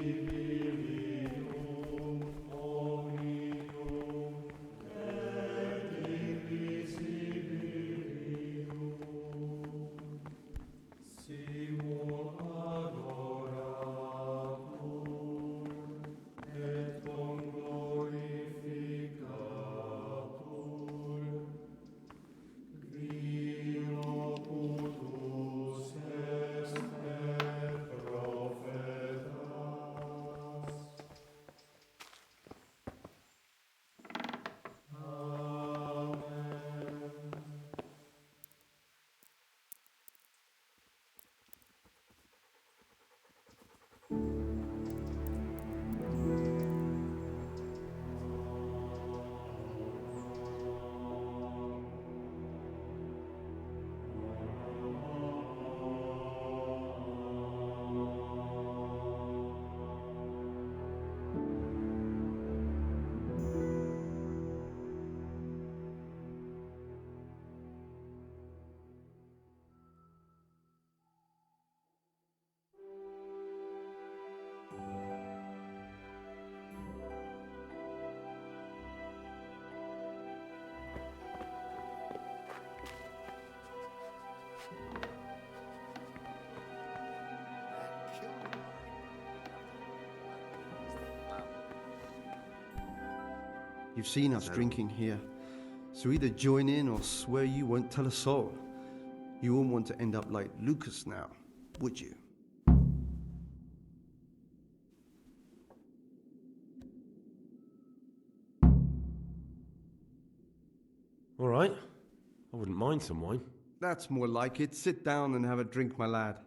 You've seen us drinking here, so either join in or swear you won't tell a soul. You won't want to end up like Lucas now, would you? All right. I wouldn't mind some wine. That's more like it. Sit down and have a drink, my lad.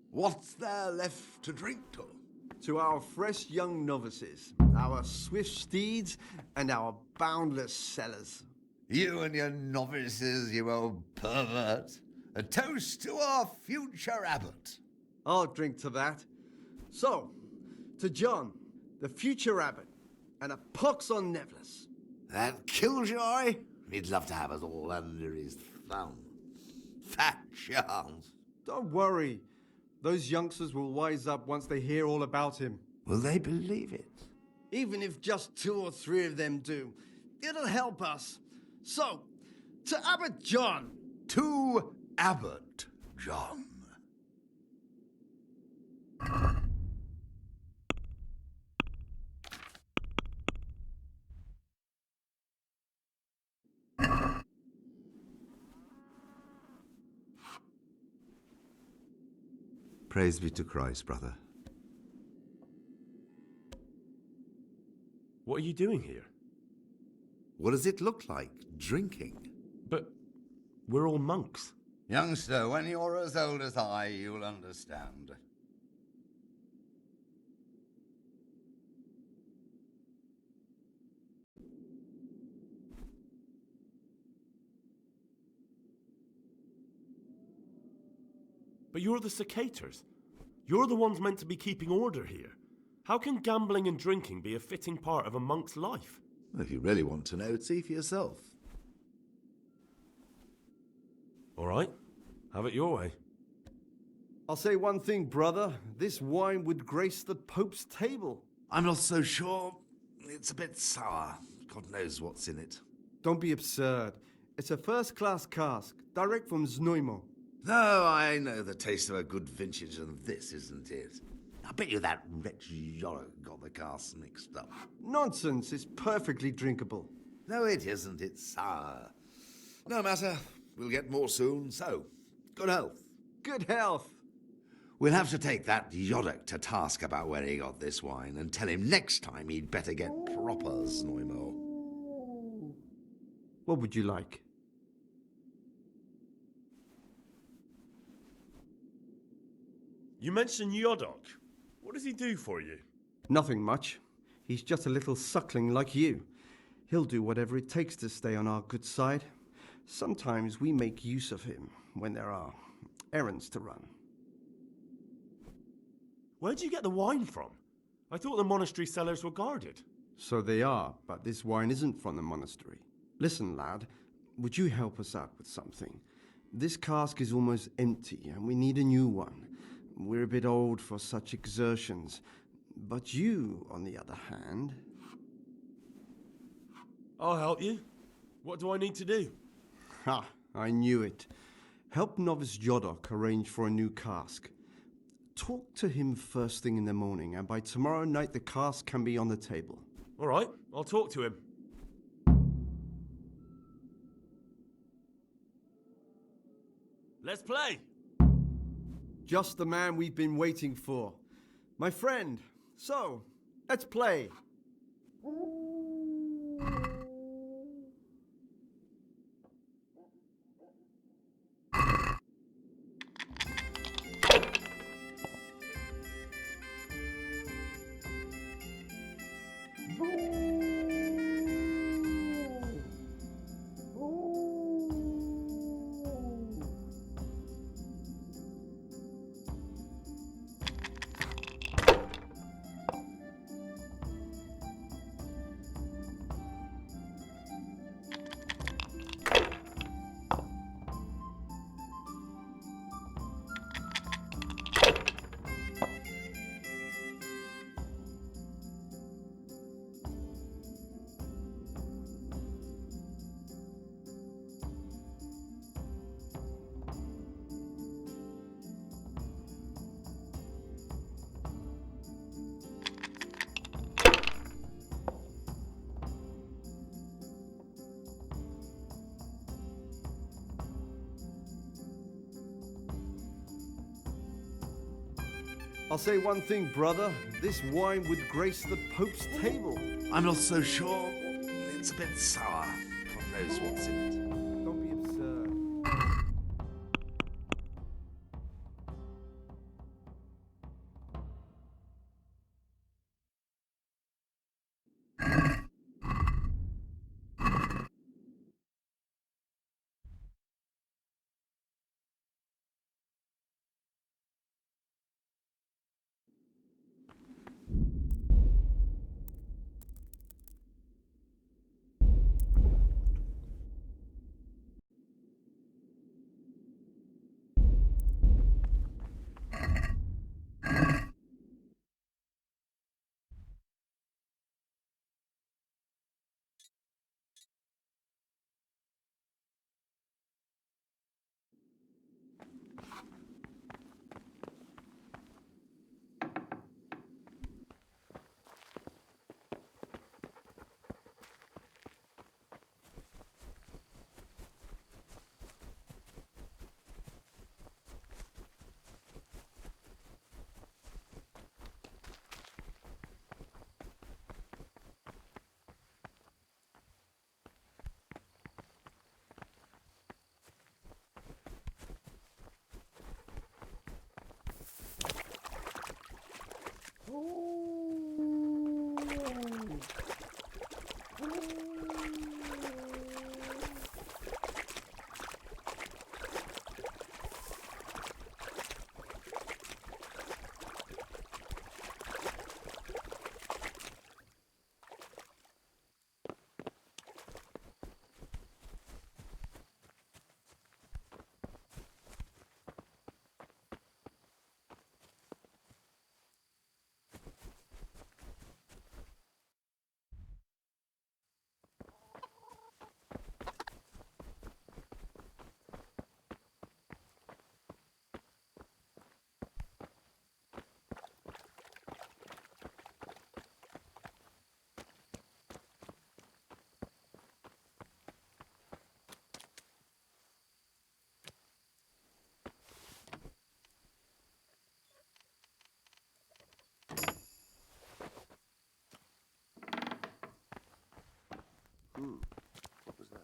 What's there left to drink to? To our fresh young novices, our swift steeds, and our boundless cellars. You and your novices, you old pervert. A toast to our future abbot. I'll drink to that. So, to John, the future abbot, and a pox on Nevlis. That killjoy? He'd love to have us all under his thumb. Fat chance. Don't worry. Those youngsters will wise up once they hear all about him. Will they believe it? Even if just 2 or 3 of them do, it'll help us. So, to Abbot John. To Abbot John. Praise be to Christ, brother. What are you doing here? What does it look like? Drinking. But we're all monks. Youngster, when you're as old as I, you'll understand. But you're the cicators. You're the ones meant to be keeping order here. How can gambling and drinking be a fitting part of a monk's life? Well, if you really want to know, see for yourself. All right, have it your way. I'll say one thing, brother. This wine would grace the Pope's table. I'm not so sure. It's a bit sour. God knows what's in it. Don't be absurd. It's a first-class cask, direct from Znojmo. No, I know the taste of a good vintage, and this isn't it. I bet you that wretch Yorick got the casks mixed up. Nonsense, it's perfectly drinkable. No, it isn't. It's sour. No matter. We'll get more soon, so good health. Good health. We'll have to take that Yorick to task about where he got this wine and tell him next time he'd better get proper Znojmo. What would you like? You mentioned Yodok. What does he do for you? Nothing much. He's just a little suckling like you. He'll do whatever it takes to stay on our good side. Sometimes we make use of him when there are errands to run. Where'd you get the wine from? I thought the monastery cellars were guarded. So they are, but this wine isn't from the monastery. Listen, lad, would you help us out with something? This cask is almost empty and we need a new one. We're a bit old for such exertions. But you, on the other hand... I'll help you. What do I need to do? Ha! I knew it. Help novice Yodok arrange for a new cask. Talk to him first thing in the morning, and by tomorrow night the cask can be on the table. All right, I'll talk to him. Let's play! Just the man we've been waiting for. My friend, so, let's play. I'll say one thing, brother. This wine would grace the Pope's table. I'm not so sure. It's a bit sour. God knows what's in it. Don't be absurd. What was that?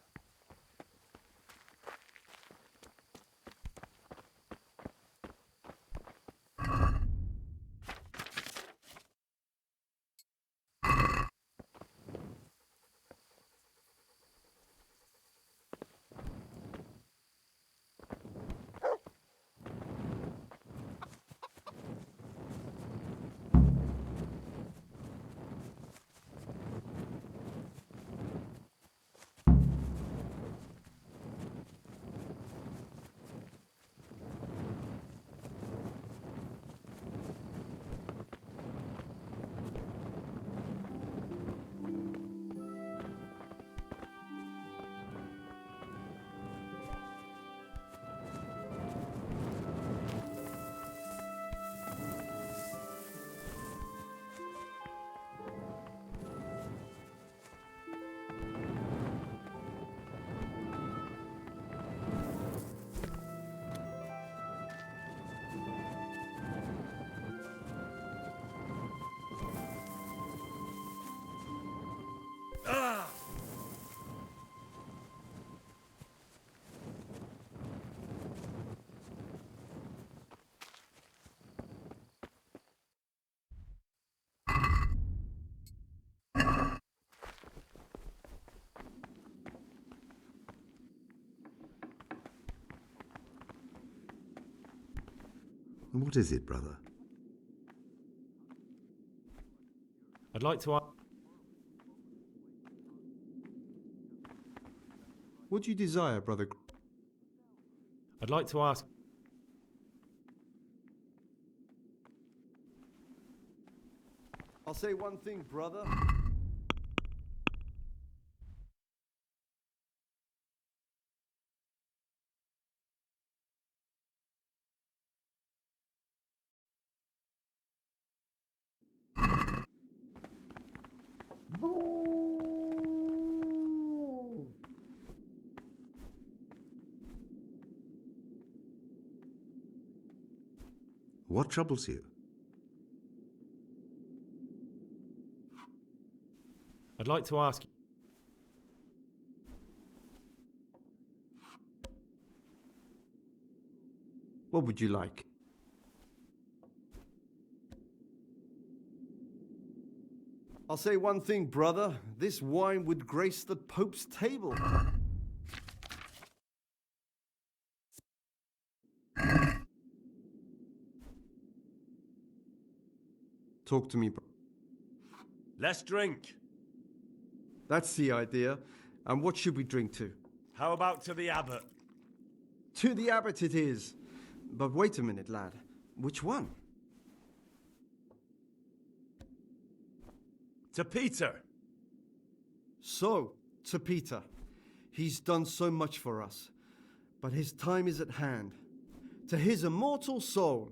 What is it, brother? I'd like to ask. What do you desire, brother? I'd like to ask. I'll say one thing, brother. What troubles you? I'd like to ask you. What would you like? I'll say one thing, brother. This wine would grace the Pope's table. Talk to me, bro. Let's drink. That's the idea. And what should we drink to? How about to the abbot? To the abbot it is. But wait a minute, lad. Which one? To Peter. So, to Peter. He's done so much for us. But his time is at hand. To his immortal soul.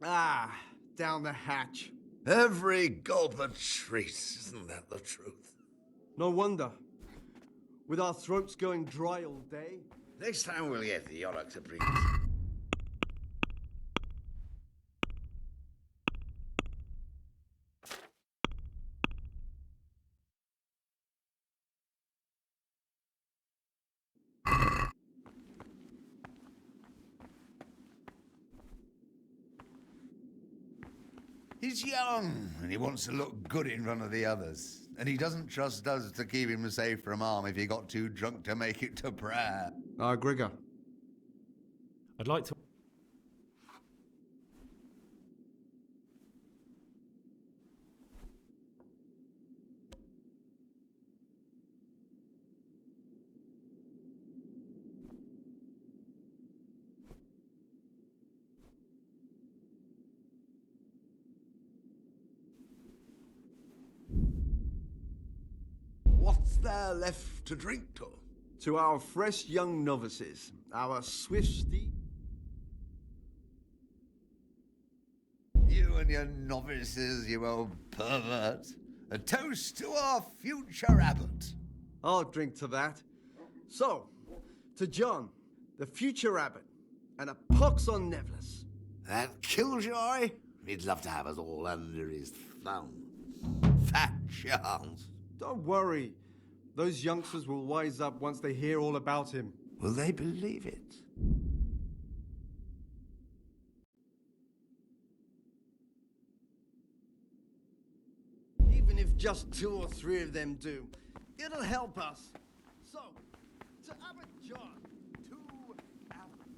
Ah, down the hatch. Every gulp a treat, isn't that the truth? No wonder. With our throats going dry all day. Next time we'll get the Yorick to bring He's young, and he wants to look good in front of the others. And he doesn't trust us to keep him safe from harm if he got too drunk to make it to prayer. Gregor. I'd like to... What's there left to drink to? To our fresh young novices, our swift steed. You and your novices, you old pervert. A toast to our future abbot. I'll drink to that. So, to John, the future abbot, and a pox on Nevlis. That killjoy? He'd love to have us all under his thumb. Fat chance. Don't worry. Those youngsters will wise up once they hear all about him. Will they believe it? Even if just 2 or 3 of them do, it'll help us. So, to Abbot John. To Abbot.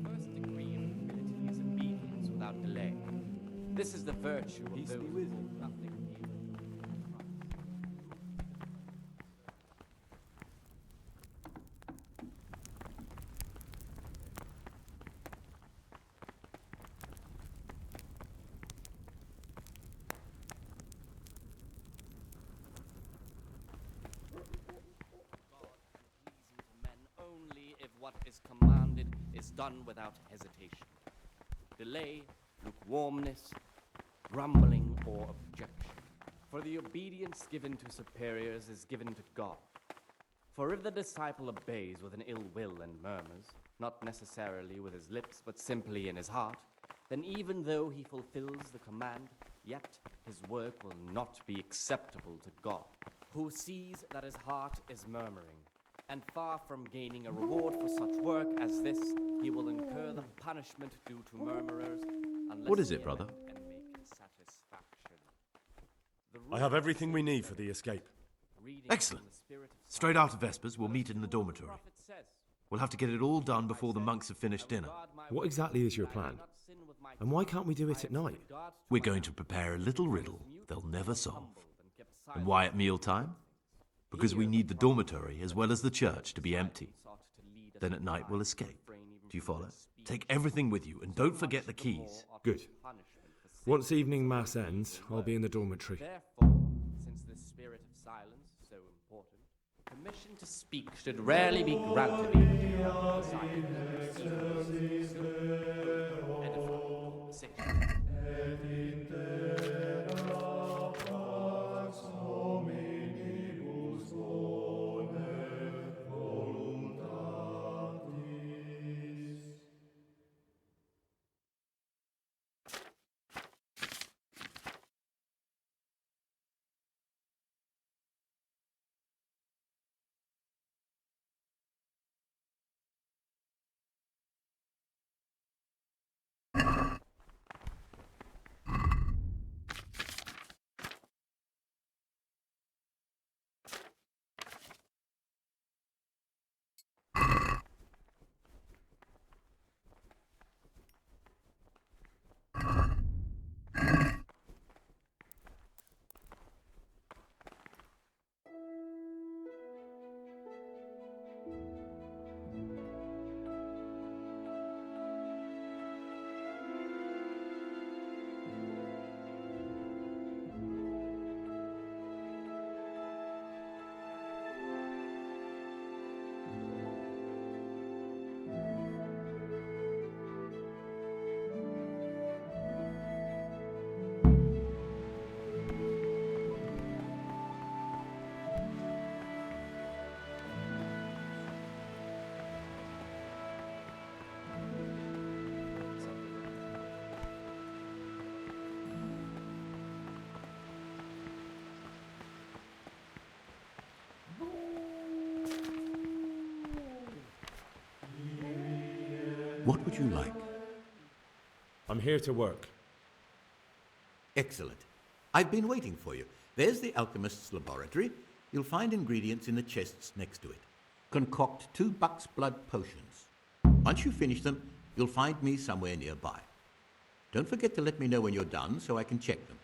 First degree of humility is obedience without delay. This is the virtue of those who hold nothing dear. Only if what is commanded is done without hesitation. Delay, lukewarmness, grumbling, or objection. For the obedience given to superiors is given to God. For if the disciple obeys with an ill will and murmurs, not necessarily with his lips, but simply in his heart, then even though he fulfills the command, yet his work will not be acceptable to God, who sees that his heart is murmuring. And far from gaining a reward for such work as this, he will incur the punishment due to murmurers, unless What is he it, brother? elect and make satisfaction. I have everything we need for the escape. Excellent. Straight after Vespers, we'll meet in the dormitory. We'll have to get it all done before the monks have finished dinner. What exactly is your plan? And why can't we do it at night? We're going to prepare a little riddle they'll never solve. And why at mealtime? Because we need the dormitory as well as the church to be empty. Then at night we'll escape. Do you follow? Take everything with you and don't forget the keys. Good. Once evening mass ends, I'll be in the dormitory. Therefore, since the spirit of silence is so important, permission to speak should rarely be granted even to silence. What would you like? I'm here to work. Excellent. I've been waiting for you. There's the alchemist's laboratory. You'll find ingredients in the chests next to it. Concoct 2 buck's blood potions. Once you finish them, you'll find me somewhere nearby. Don't forget to let me know when you're done so I can check them.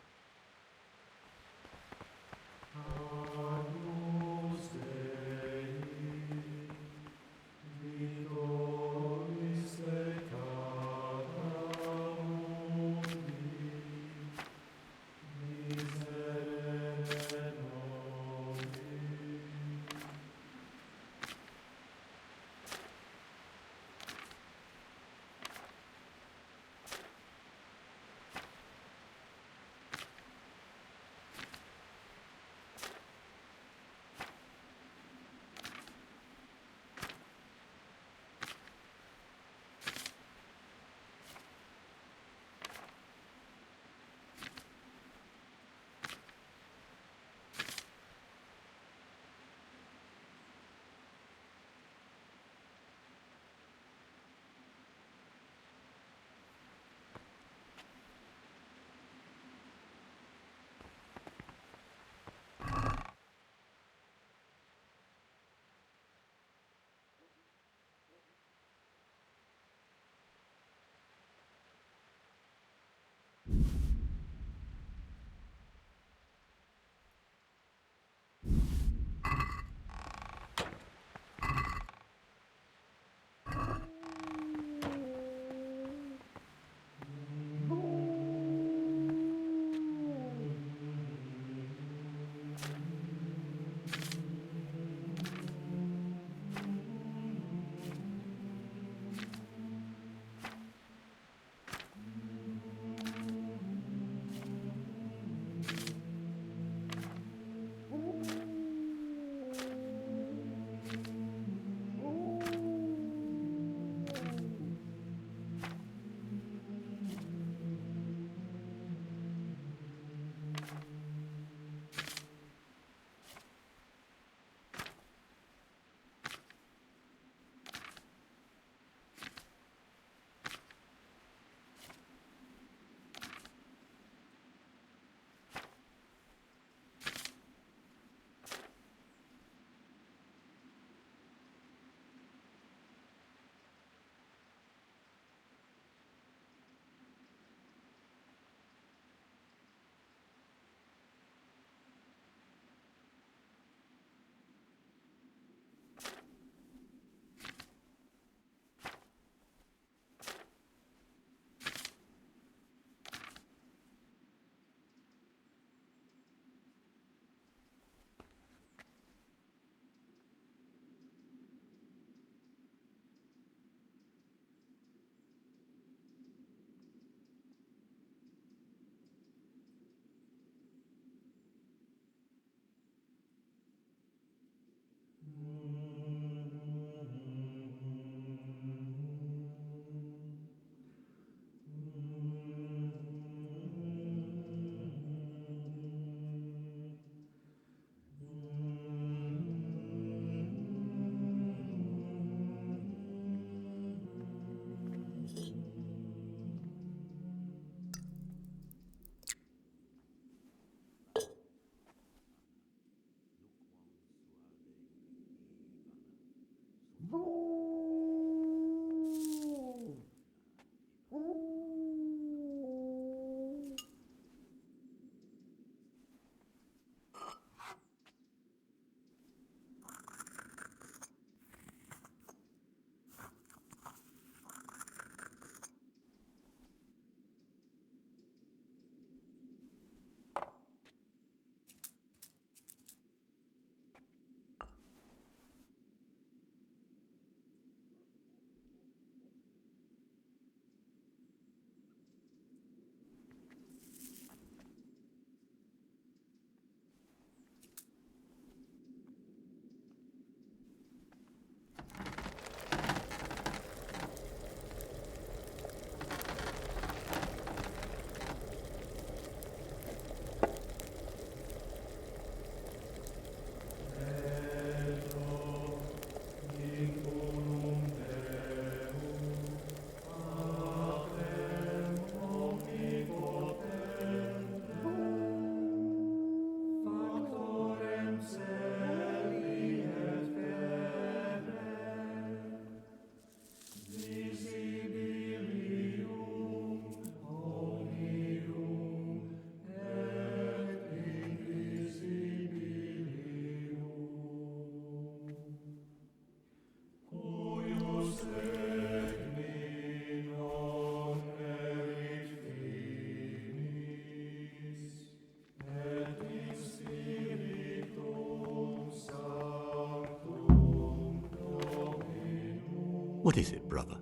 What is it, brother?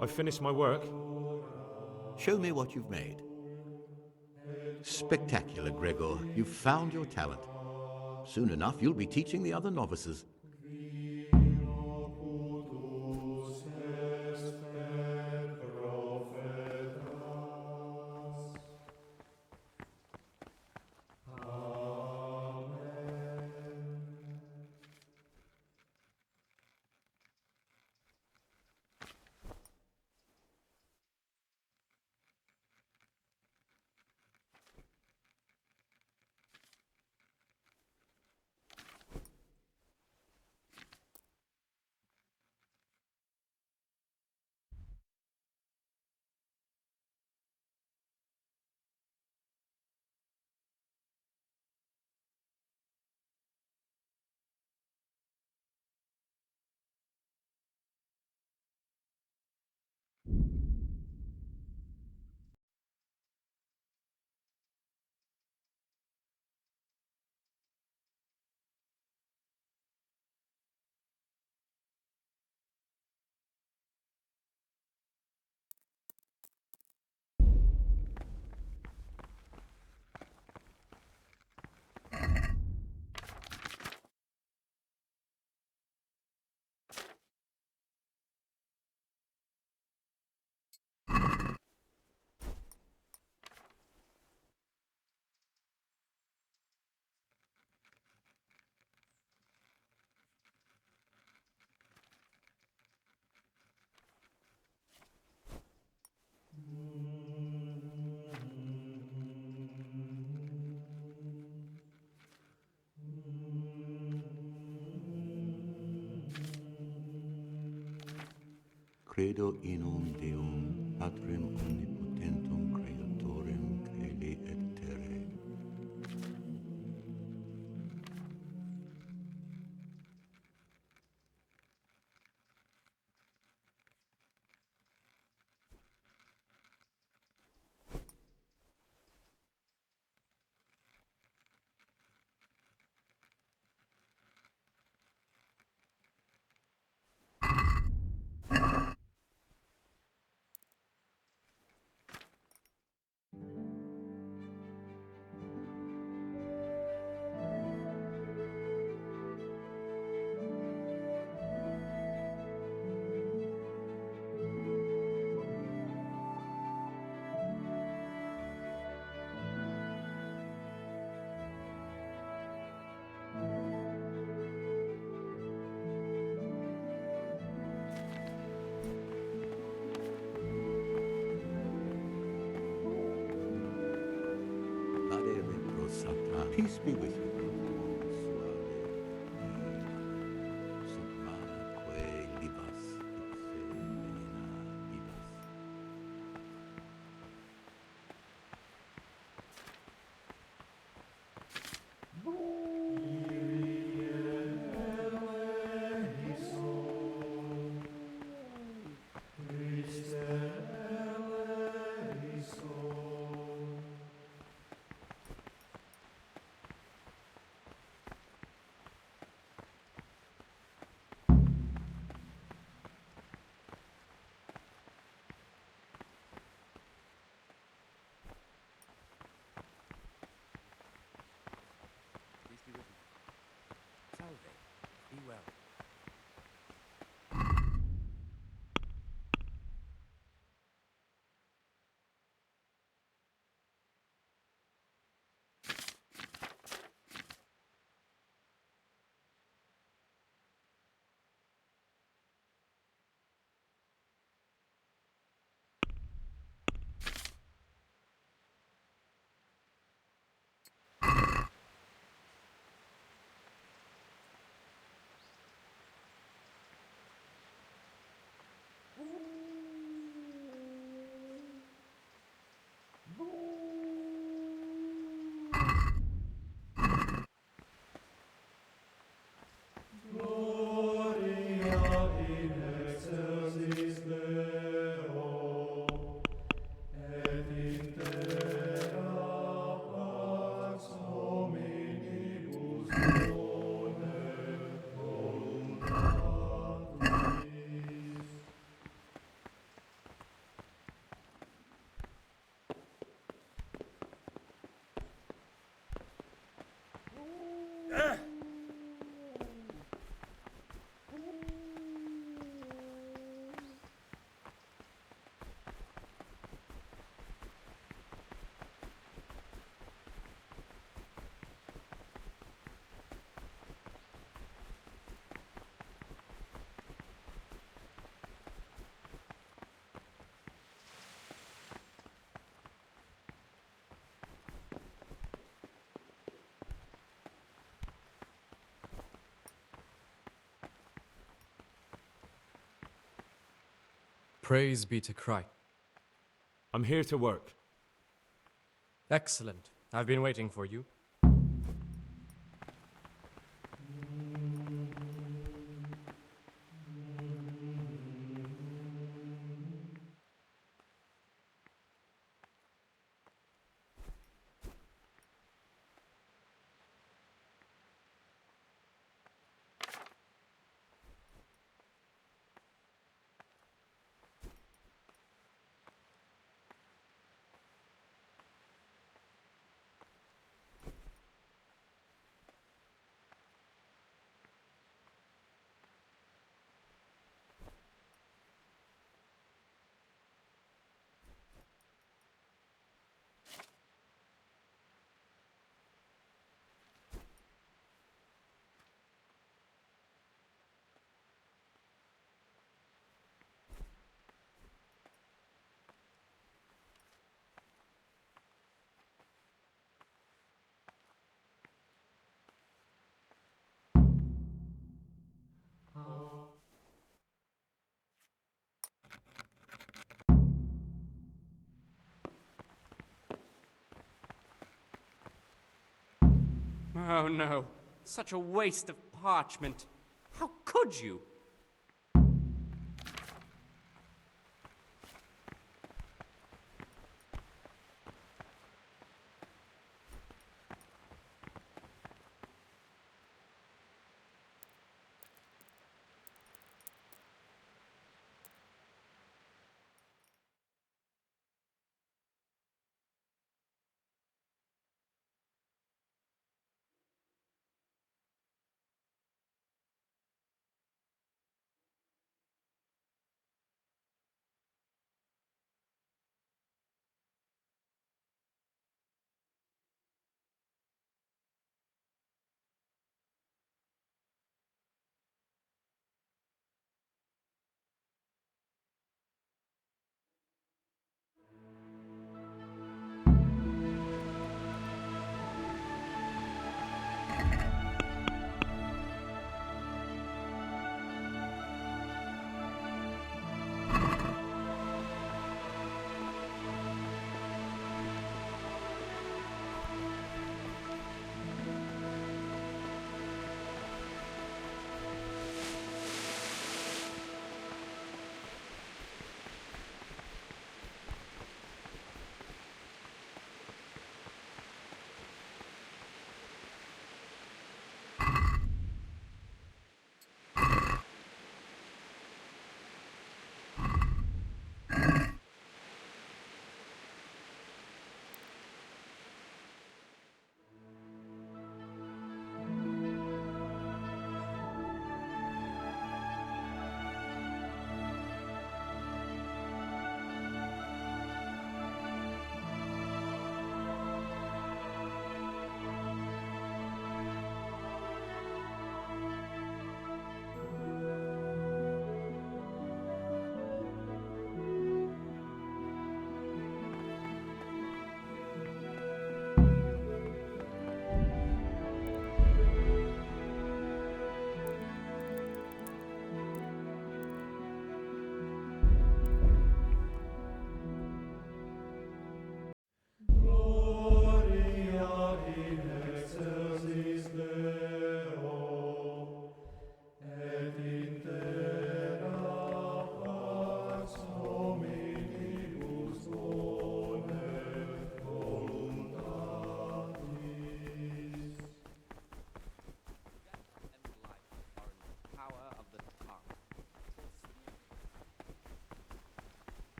I've finished my work. Show me what you've made. Spectacular, Gregor. You've found your talent. Soon enough, you'll be teaching the other novices. Credo in un Deum, Patrem omnipotentum, Creatorem caeli et terrae. Peace be with you. Praise be to Christ. I'm here to work. Excellent. I've been waiting for you. Oh no, such a waste of parchment. How could you?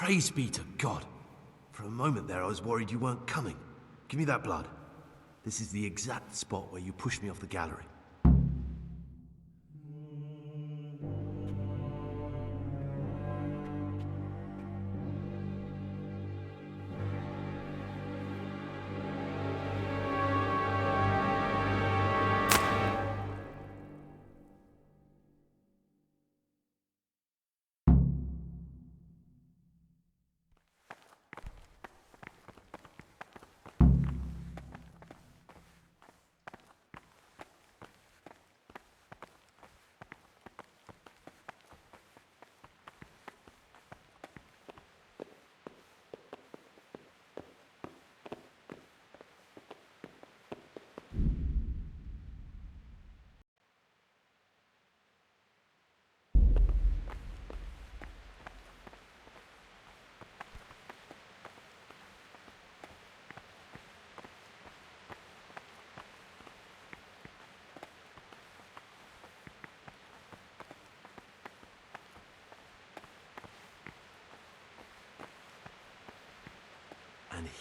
Praise be to God. For a moment there, I was worried you weren't coming. Give me that blood. This is the exact spot where you pushed me off the gallery.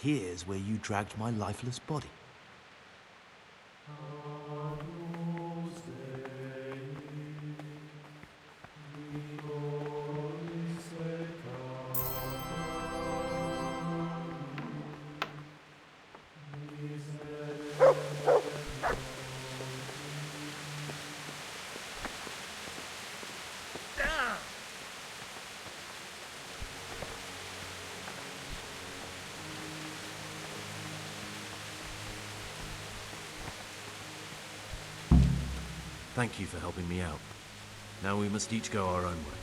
here's where you dragged my lifeless body. Thank you for helping me out. Now we must each go our own way.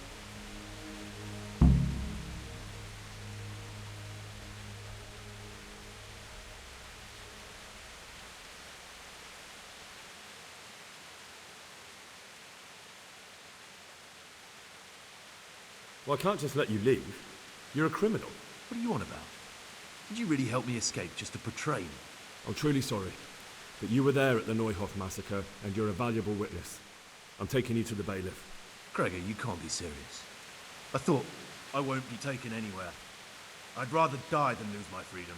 Well, I can't just let you leave. You're a criminal. What are you on about? Did you really help me escape just to betray me? I'm truly sorry, but you were there at the Neuhoff massacre, and you're a valuable witness. I'm taking you to the bailiff. Gregor, you can't be serious. I thought I won't be taken anywhere. I'd rather die than lose my freedom.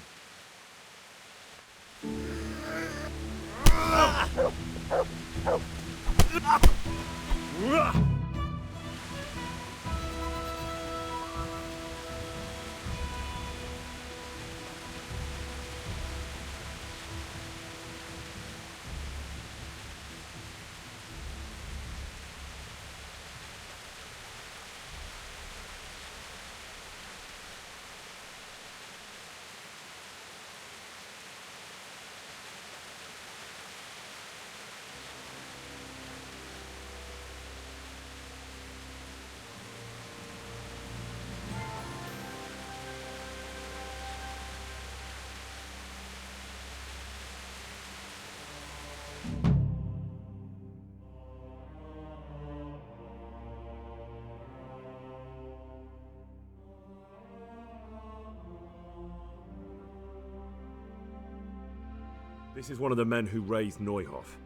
This is one of the men who raised Neuhoff.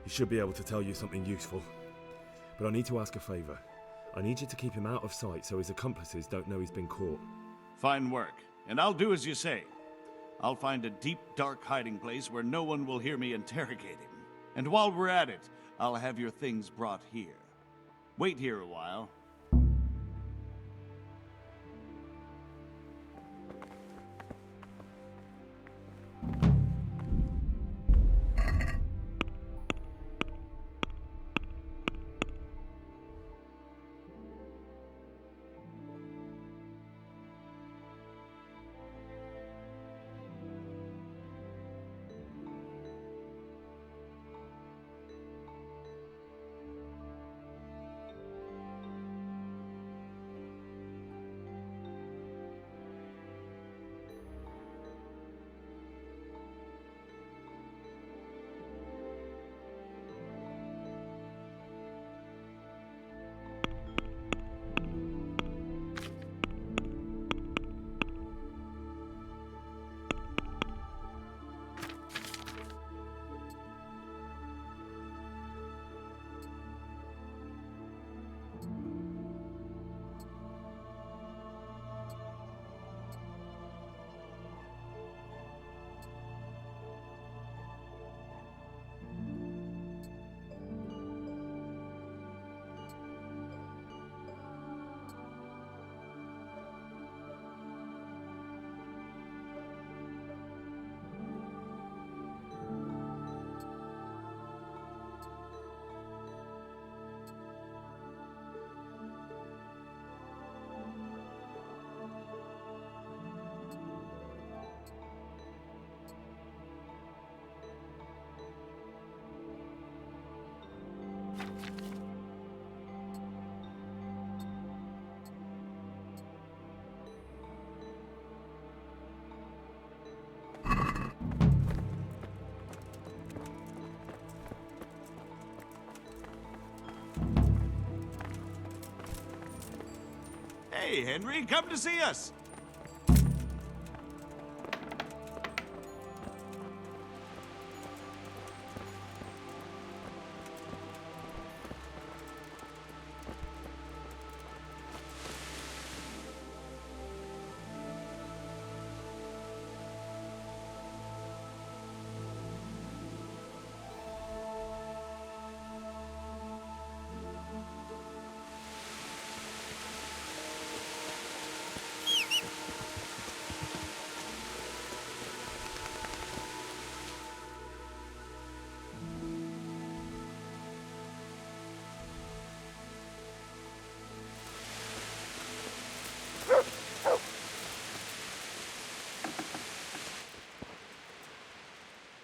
He should be able to tell you something useful. But I need to ask a favour. I need you to keep him out of sight so his accomplices don't know he's been caught. Fine work, and I'll do as you say. I'll find a deep, dark hiding place where no one will hear me interrogate him. And while we're at it, I'll have your things brought here. Wait here a while. Hey, Henry, come to see us.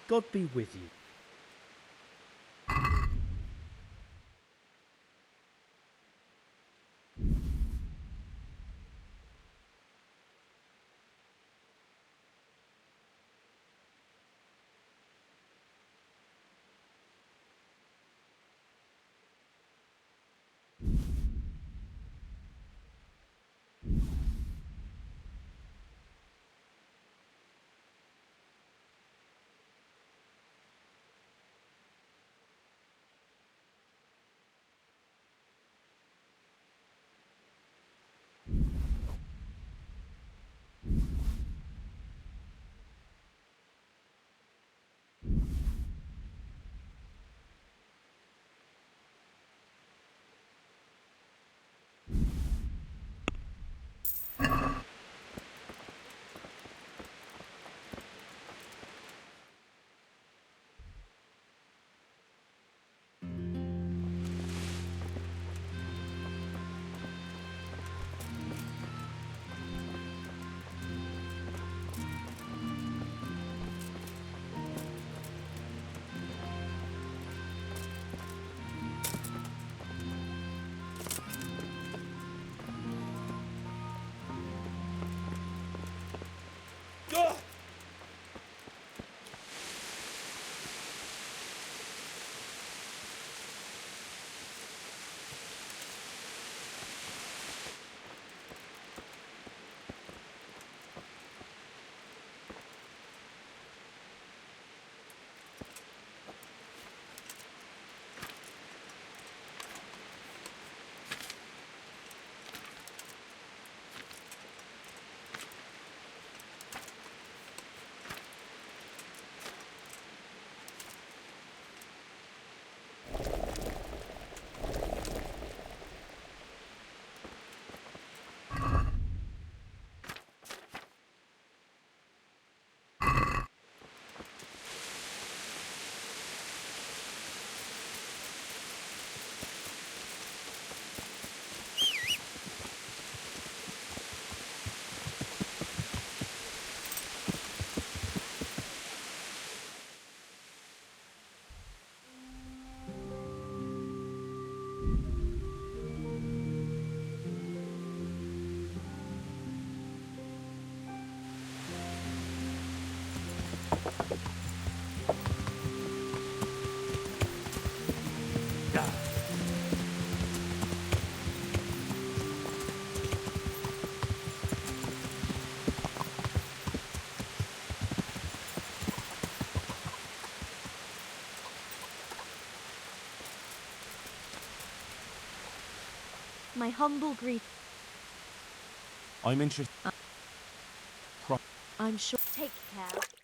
God be with you. My humble grief. I'm interested. I'm sure. Take care.